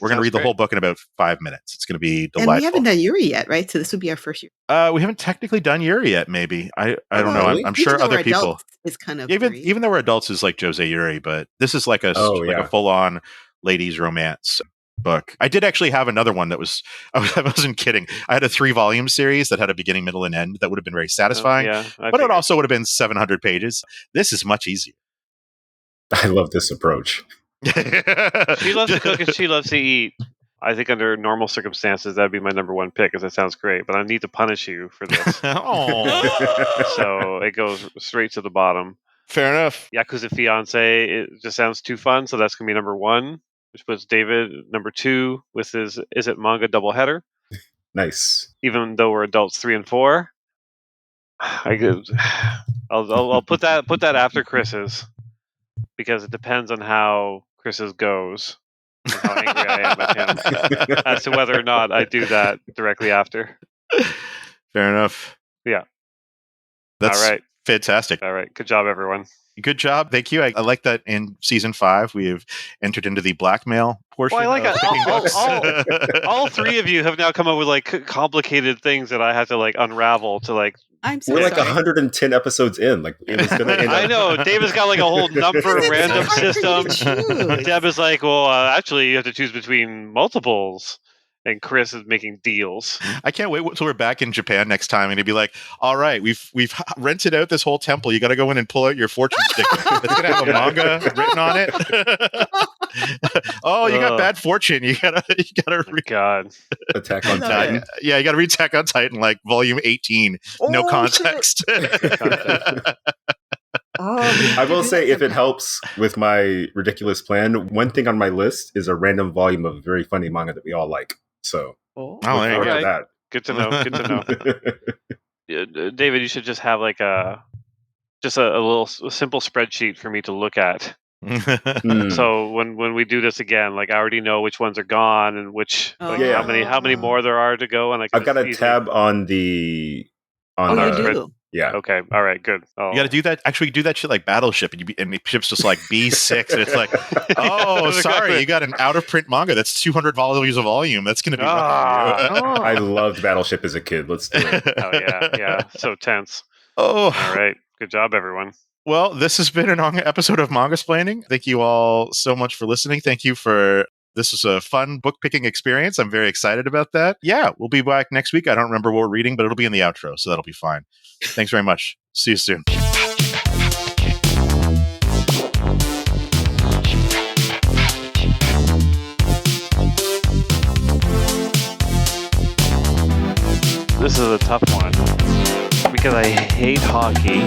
We're going to read the whole book in about 5 minutes. It's going to be delightful. And we haven't done Yuri yet, right? So this would be our first year. We haven't technically done Yuri yet, maybe. I don't know. I'm sure other people. It's kind of even though we're adults is like Jose Yuri, but this is like a full-on ladies romance book. I did actually have another one that was, I wasn't kidding. I had a 3-volume series that had a beginning, middle, and end that would have been very satisfying, but it also would have been 700 pages. This is much easier. I love this approach. She loves to cook and she loves to eat. I think under normal circumstances, that'd be my number 1 pick because that sounds great, but I need to punish you for this. So it goes straight to the bottom. Fair enough. Yakuza Fiance, it just sounds too fun, so that's going to be number 1. Which puts David number 2 with his Is It Manga doubleheader. Nice. Even though we're adults 3 and 4, I'll put that after Chris's because it depends on how Chris's goes and how angry I am at him as to whether or not I do that directly after. Fair enough. Yeah. That's all right. Fantastic. All right. Good job, everyone. Good job. Thank you. I like that in season 5, we have entered into the blackmail portion. Well, I like all 3 of you have now come up with like complicated things that I have to like unravel to like. We're like 110 episodes in. Like it was gonna end I know. David's got like a whole number random system. Deb is like, well, actually, you have to choose between multiples. And Chris is making deals. I can't wait until we're back in Japan next time, and he'd be like, "All right, we've rented out this whole temple. You got to go in and pull out your fortune sticker. It's gonna have a manga written on it. Oh, you got bad fortune. You gotta God. Attack on Titan. Yeah, you gotta read Attack on Titan, like volume 18. No context. I will say, if it helps with my ridiculous plan, one thing on my list is a random volume of a very funny manga that we all like. So, that. Good to know. Good to know. David, you should just have like a little simple spreadsheet for me to look at. So when we do this again, like I already know which ones are gone and which how many more there are to go. And I've got a tab on the you do. Yeah. Okay. All right. Good. You got to do that. Actually, do that shit like Battleship, and the ship's just like B6, and it's like, oh, sorry, you got an out of print manga that's 200 volumes of volume. That's going to be. I loved Battleship as a kid. Let's do it. Oh yeah. So tense. Oh. All right. Good job, everyone. Well, this has been an episode of Mangasplaining. Thank you all so much for listening. Thank you for. This was a fun book picking experience. I'm very excited about that. Yeah, we'll be back next week. I don't remember what we're reading, but it'll be in the outro, so that'll be fine. Thanks very much. See you soon. This is a tough one because I hate hockey.